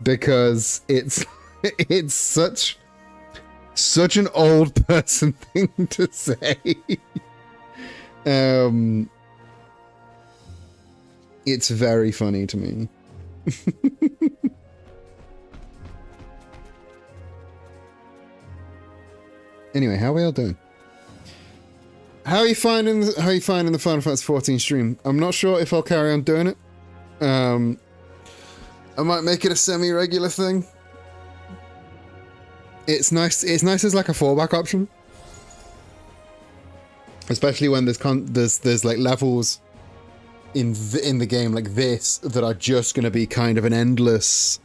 because it's such an old person thing to say. It's very funny to me. Anyway, how are we all doing? How are you finding the Final Fantasy 14 stream? I'm not sure if I'll carry on doing it. I might make it a semi-regular thing. It's nice as like a fallback option, especially when there's like levels in the game like this that are just going to be kind of an endless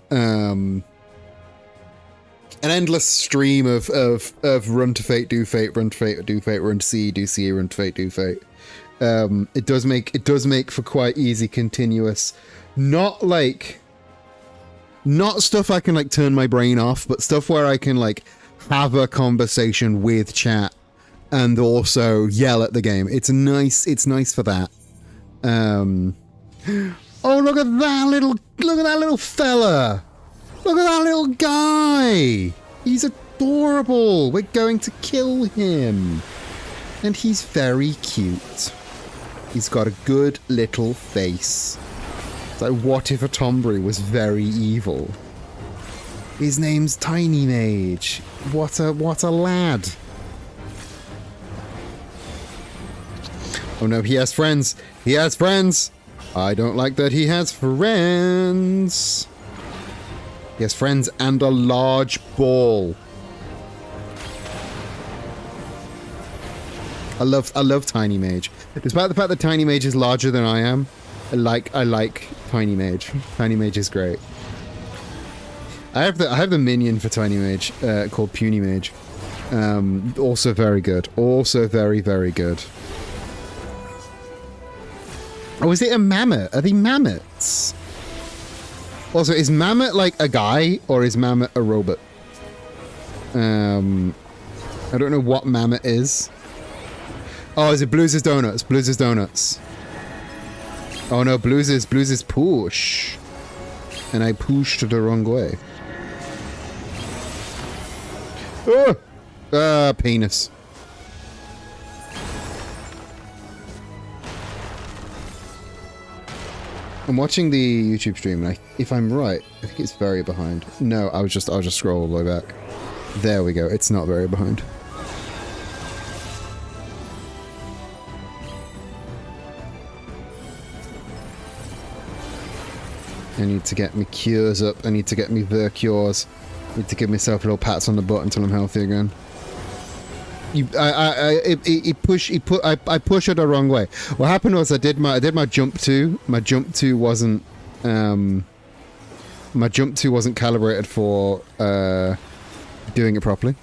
stream of run to fate, do fate, run to fate, do fate, run to C, do C, run to fate, do fate. It does make for quite easy, continuous, not stuff I can like turn my brain off, but stuff where I can like have a conversation with chat and also yell at the game. It's nice for that. Oh, look at that little fella. Look at that little guy. He's adorable. We're going to kill him. And he's very cute. He's got a good little face. It's like, what if a Tombury was very evil? His name's Tiny Mage. What a lad. Oh no, he has friends. He has friends. I don't like that he has friends. He has friends and a large ball. I love Tiny Mage. Despite the fact that Tiny Mage is larger than I am, I like Tiny Mage. Tiny Mage is great. I have the minion for Tiny Mage called Puny Mage. Also very good. Also very, very good. Oh, is it a mammoth? Are they mammoths? Also, is Mammoth like a guy or is Mammoth a robot? I don't know what Mammoth is. Oh, is it Blues' Donuts? Blues' Donuts. Oh no, Blues is push. And I pushed the wrong way. Oh! Penis. I'm watching the YouTube stream, and if I'm right, I think it's very behind. No, I'll just scroll all the way back. There we go. It's not very behind. I need to get me cures up. I need to get me the cures. I need to give myself little pats on the butt until I'm healthy again. I pushed it the wrong way. What happened was I did my jump 2. My jump 2 wasn't calibrated for doing it properly.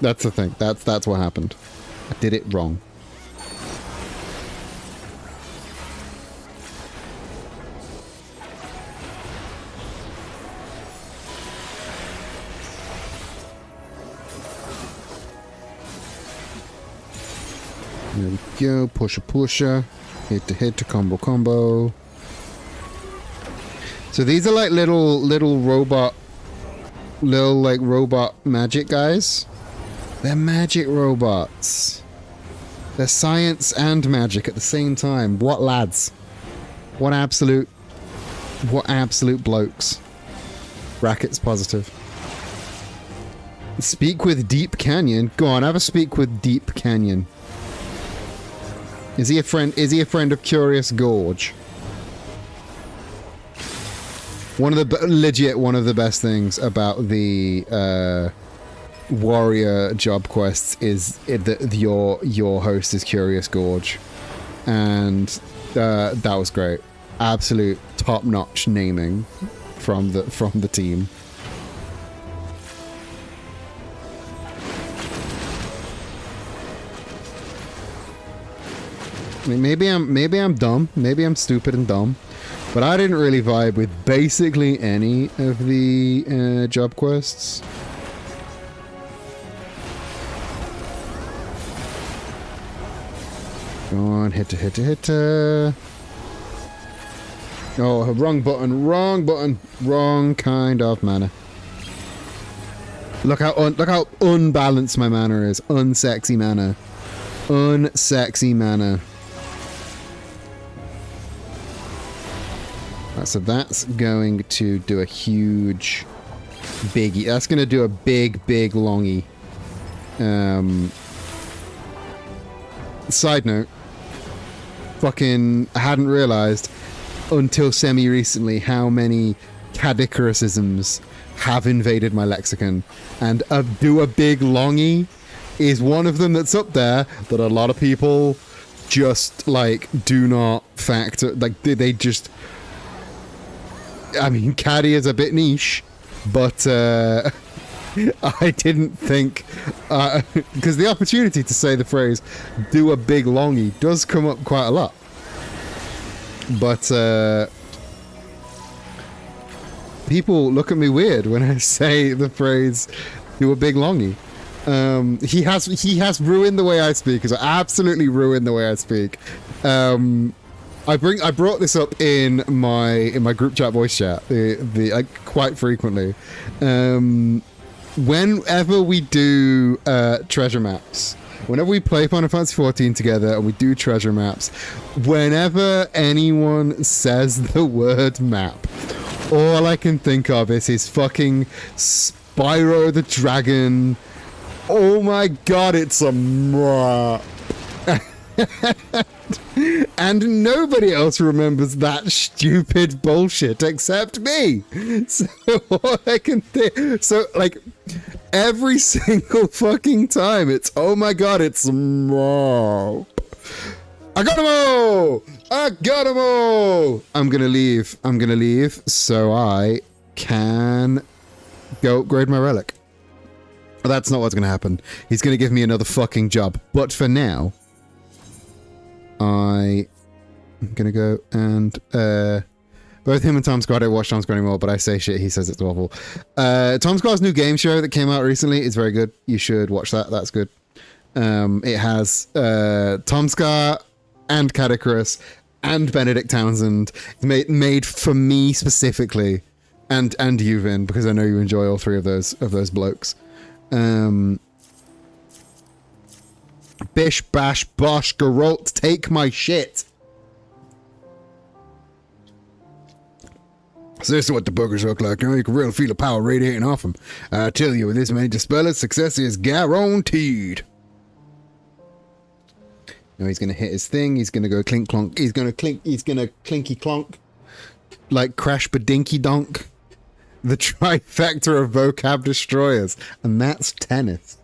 That's the thing. That's what happened. I did it wrong. There we go. Pusher. Hit to combo. So these are like little robot magic guys. They're magic robots. They're science and magic at the same time. What lads? What absolute blokes. Brackets positive. Speak with Deep Canyon. Go on, have a speak with Deep Canyon. Is he a friend of Curious Gorge? One of the best things about the warrior job quests is that your host is Curious Gorge. and that was great. Absolute top-notch naming from the team. I mean, maybe I'm dumb. Maybe I'm stupid and dumb. But I didn't really vibe with basically any of the job quests. Go on, hitter. Oh, wrong button, wrong kind of mana. Look how unbalanced my mana is. Unsexy mana. So that's going to do a huge biggie. That's going to do a big longy. Side note. Fucking, I hadn't realized until semi-recently how many Cadicarusisms have invaded my lexicon. And do a big longy is one of them that's up there that a lot of people just, like, do not factor. Like, they just... I mean, caddy is a bit niche, but I didn't think... because the opportunity to say the phrase, do a big longy, does come up quite a lot. But people look at me weird when I say the phrase, do a big longy. He has ruined the way I speak. He's absolutely ruined the way I speak. I brought this up in my group chat voice chat quite frequently. Whenever we do treasure maps, whenever we play Final Fantasy 14 together and we do treasure maps, whenever anyone says the word map, all I can think of is his fucking Spyro the Dragon. Oh my god, it's a map. And nobody else remembers that stupid bullshit except me. So all I can think, so like every single fucking time it's, oh my god, it's mop. I got them all. I'm gonna leave so I can go upgrade my relic. Well, that's not what's gonna happen. He's gonna give me another fucking job, but for now I'm gonna go and both him and Tom Scott, I don't watch Tom Scott anymore, but I say shit, he says it's awful. Tom Scott's new game show that came out recently is very good. You should watch that. That's good. It has Tom Scott and Cadicarus and Benedict Townsend made for me specifically, and you, Vin, because I know you enjoy all three of those blokes. Bish bash bosh Geralt, take my shit. So this is what the boogers look like. You can really feel the power radiating off them. I tell you, with this many dispellers, success is guaranteed. Now he's gonna hit his thing. He's gonna go clink clonk. He's gonna clinky clonk, like crash badinky donk. The trifecta of vocab destroyers, and that's tennis.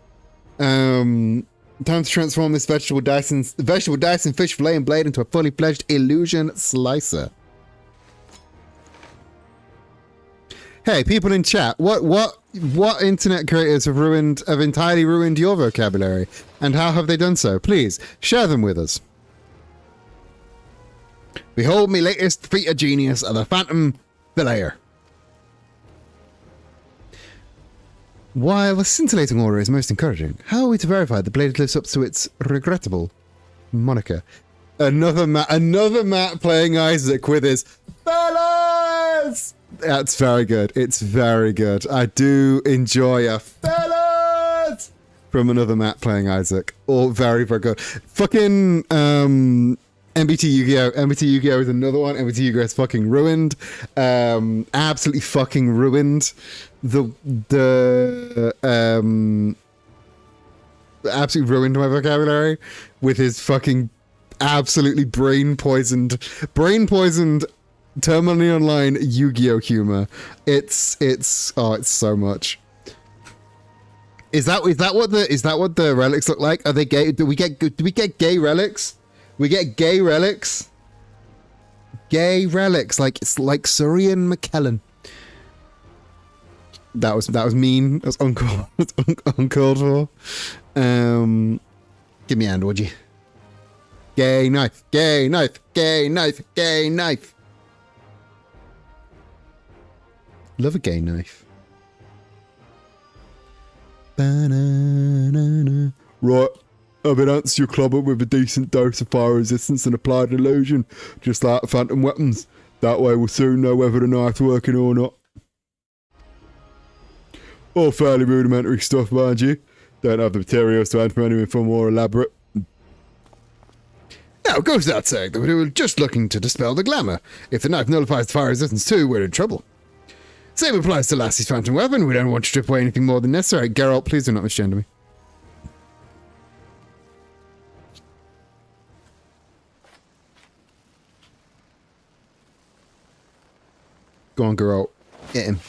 Time to transform this vegetable Dyson fish fillet and blade into a fully fledged illusion slicer. Hey, people in chat, what internet creators have entirely ruined your vocabulary, and how have they done so? Please share them with us. Behold me latest feat of genius of the Phantom Filayer. While the scintillating aura is most encouraging, how are we to verify the blade lives up to its regrettable moniker? Another Matt playing Isaac with his fellas. That's very good. It's very good. I do enjoy a fellas from another Matt playing Isaac. All very, very good. Fucking MBT Yu-Gi-Oh! MBT Yu-Gi-Oh! Is another one. MBT Yu-Gi-Oh! Is fucking ruined. Absolutely fucking ruined. Absolutely ruined my vocabulary with his fucking absolutely brain poisoned terminally online Yu-Gi-Oh! Humor. It's so much. Is that what the relics look like? Are they gay? Do we get gay relics We get gay relics. Gay relics, like it's like Surrey and McKellen. That was mean. That's uncalled. That's uncalled for. Give me a hand, would you? Gay knife. Gay knife. Gay knife. Gay knife. Love a gay knife. Ba-na-na-na. Right. I've enhanced your club up with a decent dose of fire resistance and applied illusion, just like phantom weapons. That way we'll soon know whether the knife's working or not. All fairly rudimentary stuff, mind you. Don't have the materials to add for anything far more elaborate. Now, it goes without saying that we were just looking to dispel the glamour. If the knife nullifies the fire resistance too, we're in trouble. Same applies to Lassie's phantom weapon. We don't want to strip away anything more than necessary. Geralt, please do not misgender me. Go on, Geralt. Get him.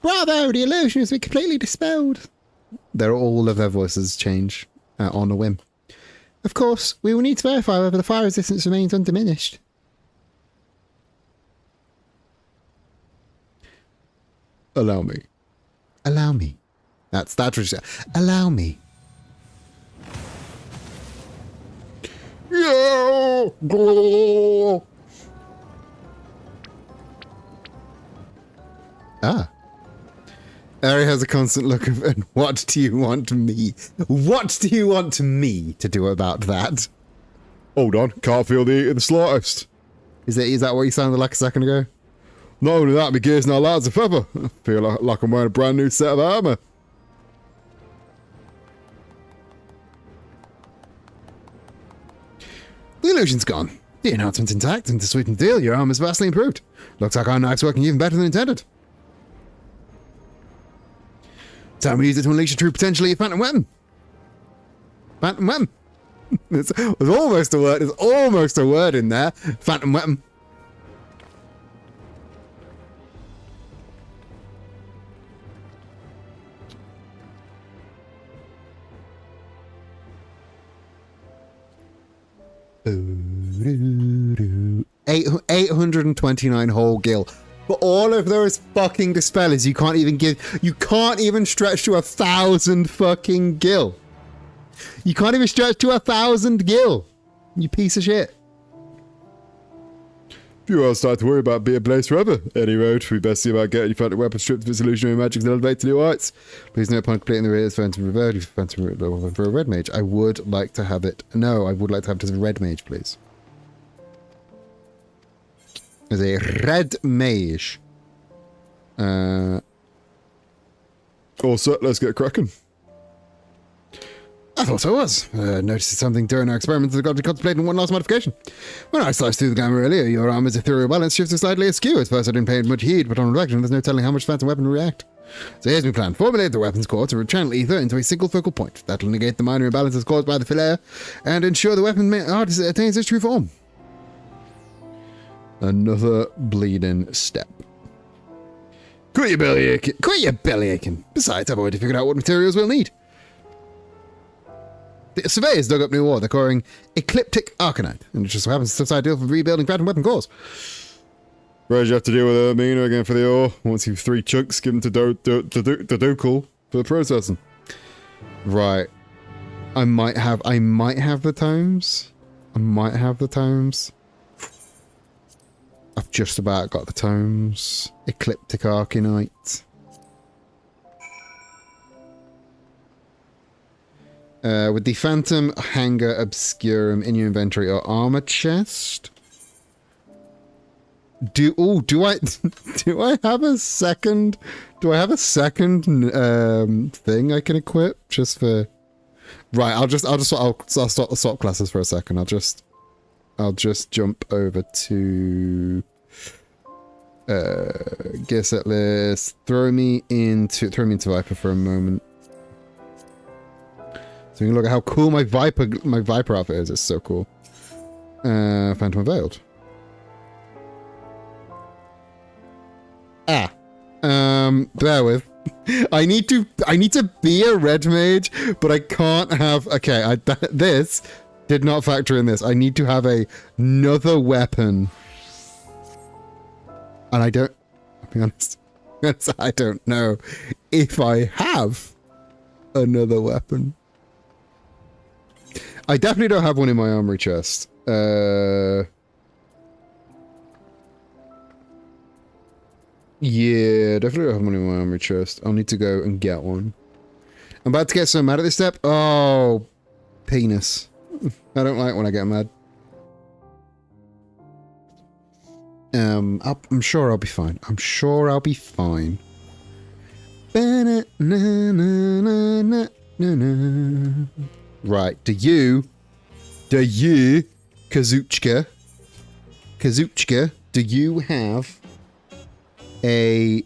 Bravo! The illusion has been completely dispelled. All of their voices change on a whim. Of course, we will need to verify whether the fire resistance remains undiminished. Allow me. Allow me. That's what she said. Allow me. Yeah! Ah. Ari has a constant look of, and what do you want me? What do you want me to do about that? Hold on, can't feel the heat in the slightest. Is that what you sounded like a second ago? Not only that, my gear's now light as a feather. I feel like I'm wearing a brand new set of armour. The illusion's gone. The enhancement's intact, and to sweeten the deal, your armor's vastly improved. Looks like our knife's working even better than intended. Time we use it to unleash a true potentially a phantom weapon. Phantom weapon. It's almost a word. There's almost a word in there. Phantom weapon. Ooh, 829 whole gil. But all of those fucking dispellers, you can't even stretch to 1,000 fucking gil. You can't even stretch to 1,000 gil. You piece of shit. You all start to worry about being blazed forever. Any road, we best see about getting your phantom weapon stripped of its illusionary magic and elevated to new heights. Please note upon completing the rear phantom revert, if phantom for a red mage. I would like to have it. No, I would like to have it as a red mage, please. As a red mage. Also, let's get cracking. I thought I was. Noticed something during our experiments that got to contemplating one last modification. When I sliced through the glamour earlier, your armor's ethereal balance shifted slightly askew. At first I didn't pay much heed, but on reflection, there's no telling how much phantom weapon will react. So here's my plan. Formulate the weapons core to channel ether into a single focal point. That'll negate the minor imbalances caused by the flare and ensure the weapon attains its true form. Another bleeding step. Quit your belly aching. Quit your belly aching. Besides, I've already figured out what materials we'll need. The surveyors dug up new ore. They're calling Ecliptic Arcanite, and it just so happens it's ideal for rebuilding phantom weapon cores. Whereas you have to deal with Amino again for the ore. Once you've 3 chunks, give them to Dokul for processing. Right. I might have the tomes. I've just about got the tomes. Ecliptic Arcanite. With the Phantom Hanger Obscurum in your inventory or armor chest. Do I have a second thing I can equip just for? Right, I'll swap classes for a second. I'll just jump over to gear set list. Throw me into Viper for a moment. So you can look at how cool my Viper outfit is. It's so cool. Phantom Veiled. Bear with. I need to be a red mage, but I can't have. Okay, this did not factor in this. I need to have another weapon, and I don't. I'll be honest. I don't know if I have another weapon. I definitely don't have one in my armory chest. Yeah, definitely don't have one in my armory chest. I'll need to go and get one. I'm about to get so mad at this step. Oh, penis. I don't like when I get mad. I'm sure I'll be fine. I'm sure I'll be fine. Right, do you, Kazuchka, do you have a...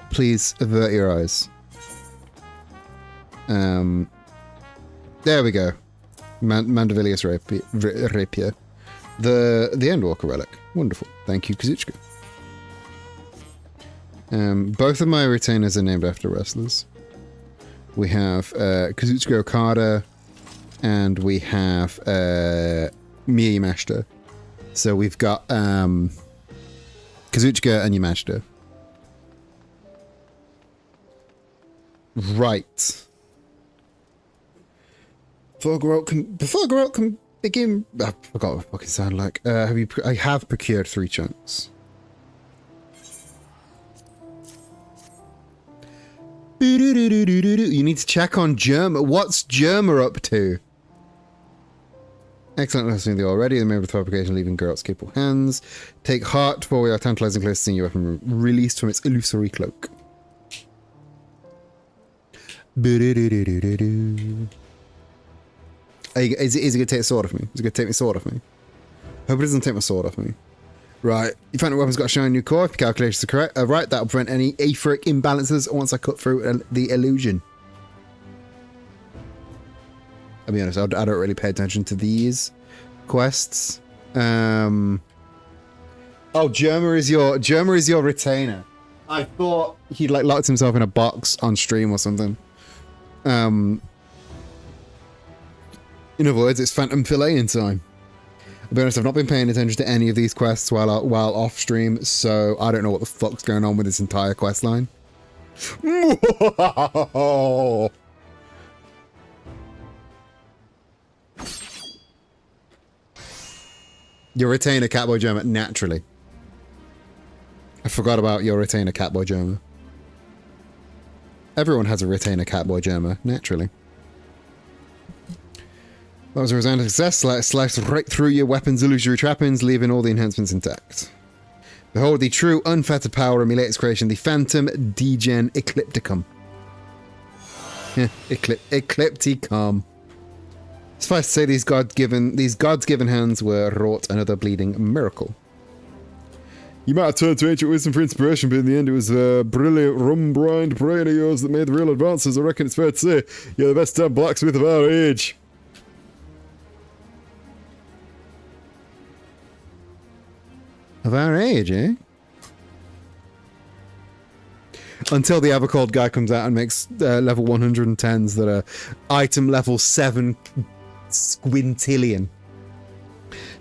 Please avert your eyes. There we go. Mandevilius Rapier. The Endwalker relic. Wonderful. Thank you, Kazuchka. Both of my retainers are named after wrestlers. We have Kazuchika Okada, and we have Miya Yamashita. So we've got Kazuchika and Yamashita. Right. Before Geralt can begin... I forgot what it fucking sound like. I have procured 3 chunks. You need to check on Germa. What's Germa up to? Excellent listening to you already. The member of the fabrication leaving Geralt's capable hands. Take heart, for we are tantalizing close to seeing your weapon released from its illusory cloak. Is he going to take a sword off me? Is he going to take my sword off me? Hope it doesn't take my sword off me. Right, you found the weapon's got a shiny new core. If your calculations are correct, right, that'll prevent any aetheric imbalances once I cut through the illusion. I'll be honest, I don't really pay attention to these quests. Oh, Germa is your retainer. I thought he'd like locked himself in a box on stream or something. In other words, it's Phantom Fillet in time. I'll be honest, I've not been paying attention to any of these quests while off stream, so I don't know what the fuck's going on with this entire quest line. Your retainer, Catboy Germa, naturally. I forgot about your retainer, Catboy Germa. Everyone has a retainer, Catboy Germa, naturally. That was a resounding success. Slice right through your weapon's illusory trappings, leaving all the enhancements intact. Behold the true unfettered power of Miletus creation, the Phantom Degen Eclipticum. Eclipticum. Suffice to say, these gods-given hands were wrought another bleeding miracle. You might have turned to ancient wisdom for inspiration, but in the end it was a brilliant rum-brined brain of yours that made the real advances. I reckon it's fair to say you're the best damn blacksmith of our age. Of our age, eh? Until the Evercold guy comes out and makes level 110s that are item level 7 squintillion.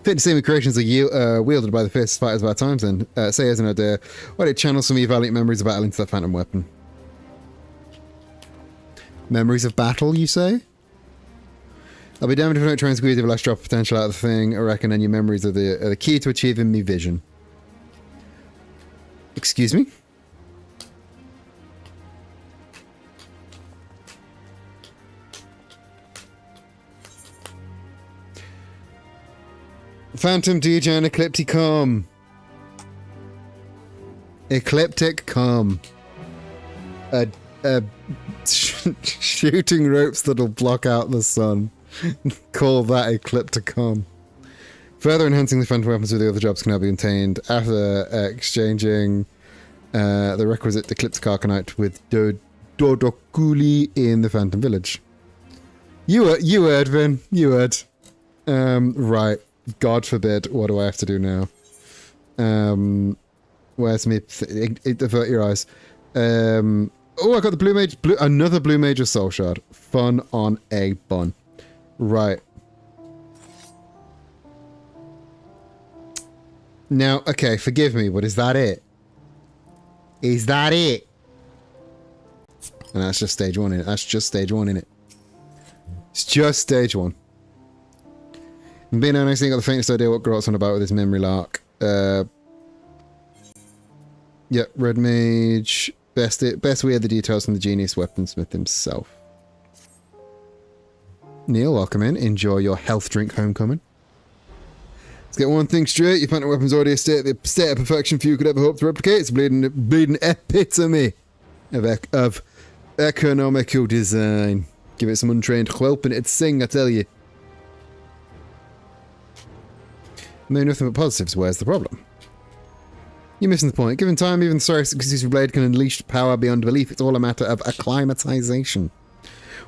Fit to see me creations are wielded by the fiercest fighters of our times, then. Say as an idea, why did channel some of your valiant memories of battle into that phantom weapon? Memories of battle, you say? I'll be damned if I don't try and squeeze the last drop of potential out of the thing. I reckon and your memories are the key to achieving me vision. Excuse me? Phantom Degen Eclipticum. Eclipticum. Shooting ropes that'll block out the sun. Call that Eclipticum. Further enhancing the phantom weapons with the other jobs can now be obtained after exchanging the requisite Ecliptic Arcanite with Dodokuli in the Phantom Village. You heard, Vin. You heard. Right. God forbid. What do I have to do now? Where's me? Avert your eyes. Oh, I got the blue mage, another blue major soul shard. Fun on a bun. Right. Now, okay, forgive me, but is that it? Is that it? And that's just stage one in it. That's just stage one in it. It's just stage one. Being honest, I ain't got the faintest idea what Grot's on about with his memory lark. Yep, Red Mage. Best we had the details from the genius weaponsmith himself. Neil, welcome in. Enjoy your health drink homecoming. Let's get one thing straight. Your phantom weapon's already a state of perfection few could ever hope to replicate. It's a bleeding epitome of economical design. Give it some untrained whelp and it'd sing, I tell you. No, nothing but positives. Where's the problem? You're missing the point. Given time, even the sorry exclusive blade can unleash power beyond belief. It's all a matter of acclimatization.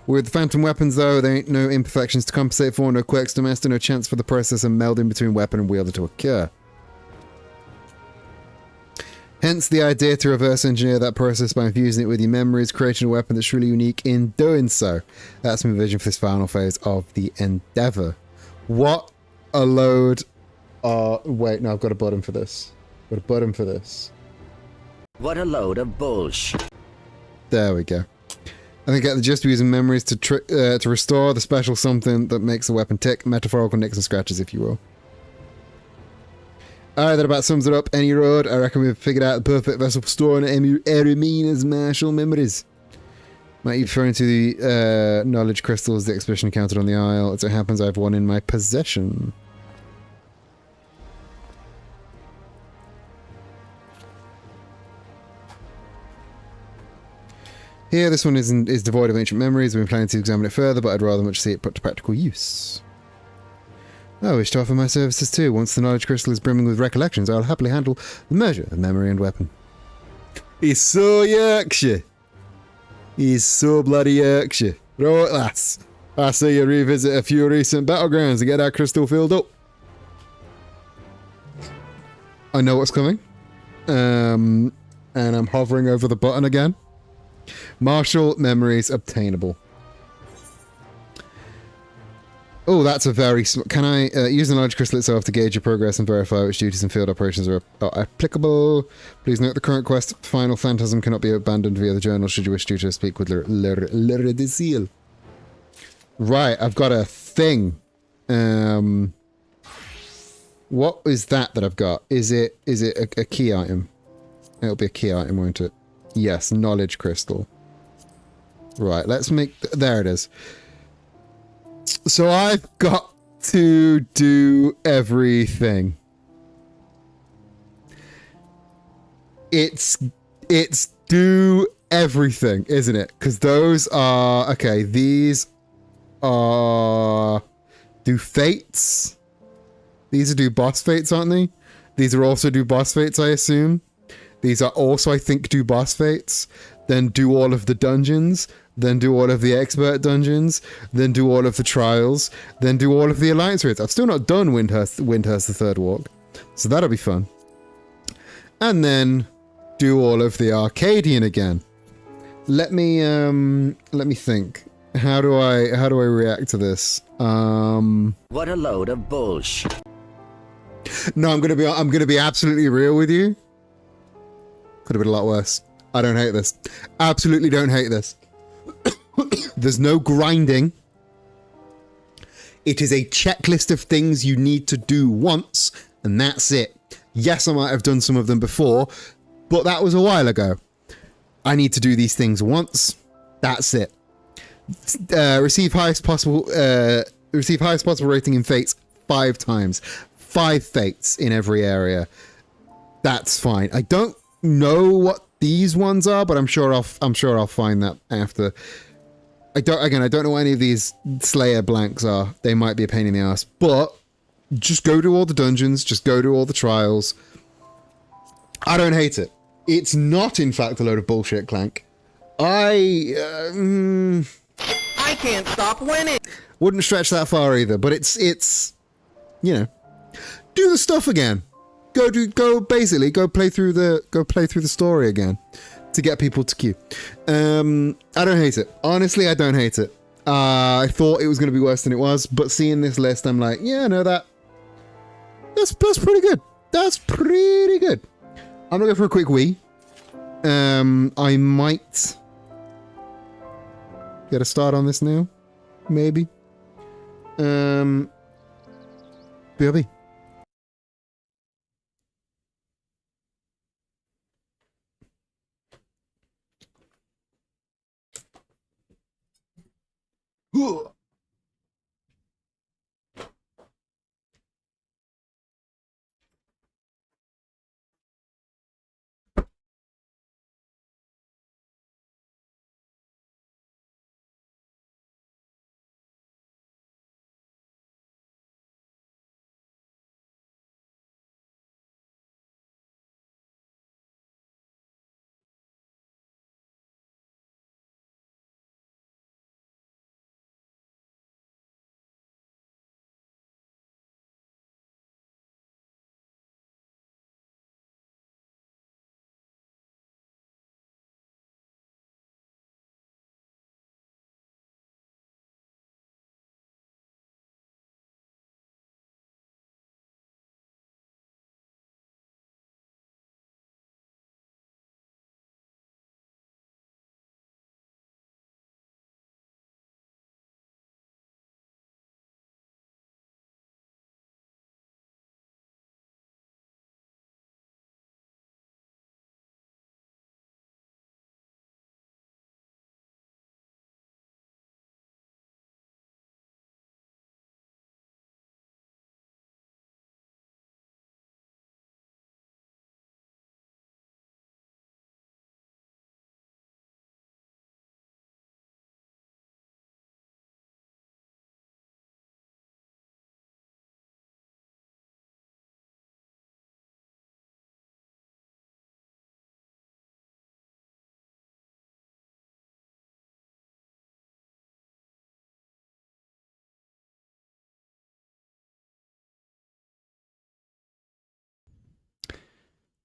With the phantom weapons, though, there ain't no imperfections to compensate for, no quirks to master, no chance for the process of melding between weapon and wielder to occur. Hence the idea to reverse engineer that process by infusing it with your memories, creating a weapon that's truly unique in doing so. That's my vision for this final phase of the endeavor. What a load. Wait, no, I've got a button for this. Got a button for this. What a load of bullshit. There we go. I think I get the gist of using memories to restore the special something that makes the weapon tick. Metaphorical nicks and scratches, if you will. Alright, that about sums it up. Any road, I reckon we've figured out the perfect vessel for storing Eremina's martial memories. Might be referring to the knowledge crystals the expedition encountered on the Isle. As it happens, I have one in my possession. Here, this one is devoid of ancient memories. We've been planning to examine it further, but I'd rather much see it put to practical use. I wish to offer my services too. Once the knowledge crystal is brimming with recollections, I'll happily handle the measure of memory and weapon. He's so Yorkshire. He's so bloody Yorkshire. Right, lass. I say you revisit a few recent battlegrounds and get that crystal filled up. I know what's coming. And I'm hovering over the button again. Martial memories obtainable. Oh, that's a very... Can I use the knowledge crystal itself to gauge your progress and verify which duties and field operations are applicable? Please note the current quest, Final Phantasm, cannot be abandoned via the journal should you wish to speak with Lure de Seal. Right, I've got a thing. What is that I've got? Is it a key item? It'll be a key item, won't it? Yes, knowledge crystal. Right, let's make... There it is. So I've got to do everything. It's do everything, isn't it? Because those are... Okay, these are... Do fates? These are do boss fates, aren't they? These are also do boss fates, I assume. These are also, I think, do boss fates. Then do all of the dungeons. Then do all of the expert dungeons. Then do all of the trials. Then do all of the alliance raids. I've still not done Windhurst the Third Walk. So that'll be fun. And then do all of the Arcadian again. Let me think. How do I react to this? What a load of bullshit. No, I'm gonna be absolutely real with you. Could have been a lot worse. I don't hate this. Absolutely don't hate this. There's no grinding. It is a checklist of things you need to do once, and that's it. Yes, I might have done some of them before, but that was a while ago. I need to do these things once. That's it. Receive highest possible rating in fates 5 times. 5 fates in every area. That's fine. I don't know what these ones are, but I'm sure I'll find that after. I don't know what any of these Slayer blanks are. They might be a pain in the ass, but just go to all the dungeons, just go to all the trials. I don't hate it. It's not, in fact, a load of bullshit, Clank. I can't stop winning. Wouldn't stretch that far either, but it's you know, do the stuff again. Go play through the story again. to get people to queue. I don't hate it. Honestly, I don't hate it. I thought it was going to be worse than it was, but seeing this list, I'm like, yeah, no, that's pretty good. That's pretty good. I'm gonna go for a quick wee. I might get a start on this now, maybe. BRB.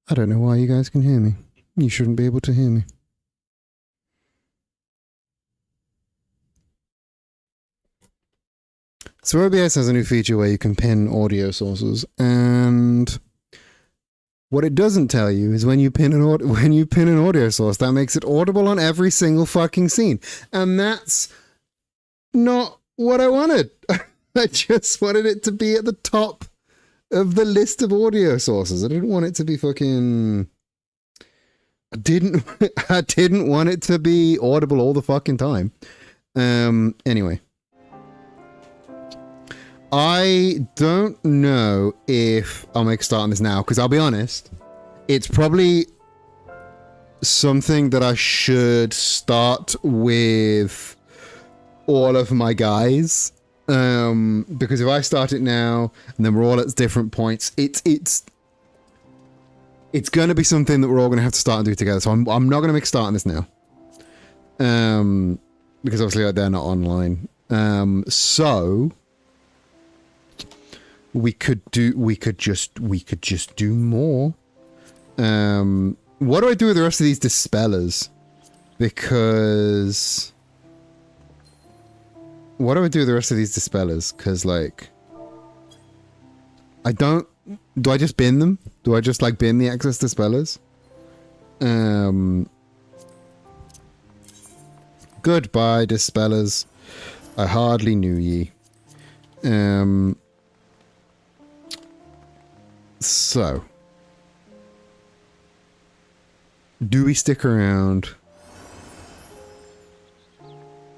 I don't know why you guys can hear me. You shouldn't be able to hear me. So OBS has a new feature where you can pin audio sources, and what it doesn't tell you is when you pin an audio source, that makes it audible on every single fucking scene, and that's not what I wanted. I just wanted it to be at the top of the list of audio sources. I didn't want it to be fucking. I didn't want it to be audible all the fucking time. Anyway. I don't know if I'll make a start on this now, because I'll be honest, it's probably something that I should start with all of my guys. Because if I start it now and then we're all at different points, it's going to be something that we're all going to have to start and do together. So I'm not going to make a start on this now. Because obviously they're not online. So we could just do more. What do I do with the rest of these dispellers? Because what do I do with the rest of these dispellers? Because like, do I just bin them? Do I just like bin the excess dispellers? Goodbye dispellers. I hardly knew ye. So, do we stick around?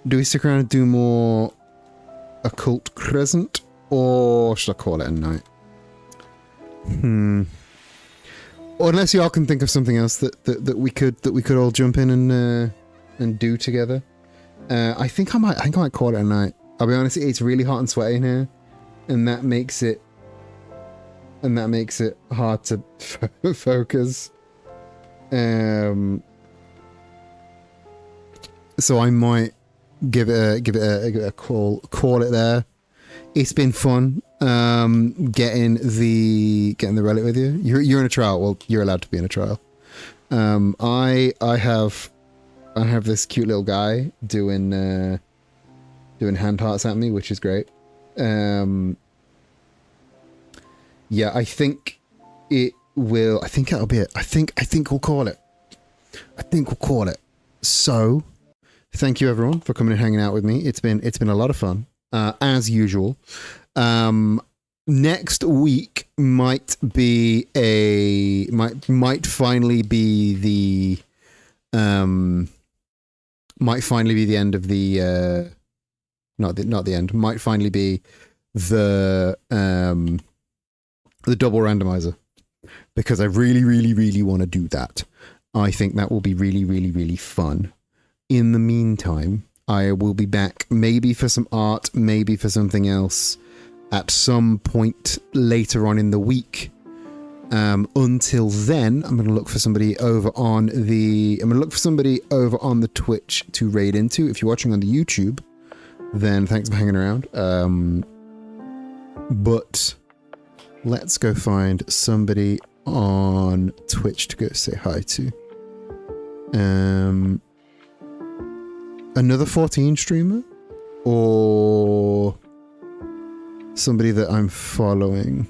Do we stick around and do more Occult Crescent, or should I call it a night? Or unless y'all can think of something else that we could all jump in and do together. I think I might call it a night. I'll be honest, it's really hot and sweaty in here, and that makes it hard to focus. So I might give it a call it there. It's been fun getting the relic with you. You're in a trial. Well, you're allowed to be in a trial. I have this cute little guy doing hand hearts at me, which is great. Yeah, I think that'll be it. I think we'll call it. So, thank you everyone for coming and hanging out with me. It's been a lot of fun, as usual. Next week might finally be the end of the not the end. Might finally be the double randomizer, because I really want to do that. I think that will be really fun. In the meantime, I will be back maybe for some art, maybe for something else at some point later on in the week. Until then, I'm going to look for somebody over on the Twitch to raid into. If you're watching on the YouTube, then thanks for hanging around. But let's go find somebody on Twitch to go say hi to. Another 14 streamer, or somebody that I'm following.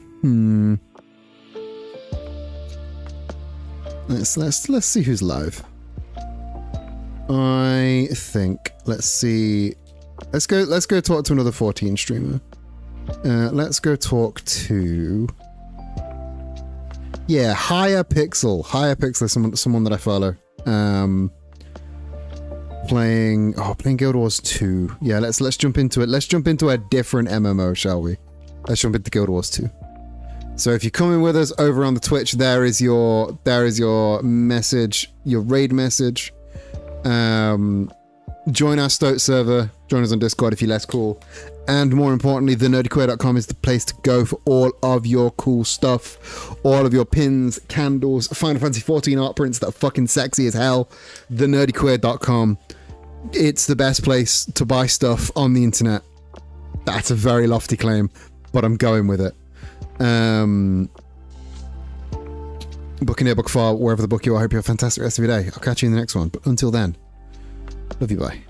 Let's see who's live. I think let's see. Let's go talk to another 14 streamer. Let's go talk to Higher Pixel, someone that I follow. Playing Guild Wars 2. Yeah, let's jump into it. Let's jump into a different MMO, shall we? Let's jump into Guild Wars 2. So if you're coming with us over on the Twitch, there is your message, your raid message. Join our Stoat server. Join us on Discord if you're less cool. And more importantly, thenerdyqueer.com is the place to go for all of your cool stuff. All of your pins, candles, Final Fantasy 14 art prints that are fucking sexy as hell. Thenerdyqueer.com. It's the best place to buy stuff on the internet. That's a very lofty claim, but I'm going with it. Book in here, book far, wherever the book you are. I hope you have a fantastic rest of your day. I'll catch you in the next one. But until then, love you, bye.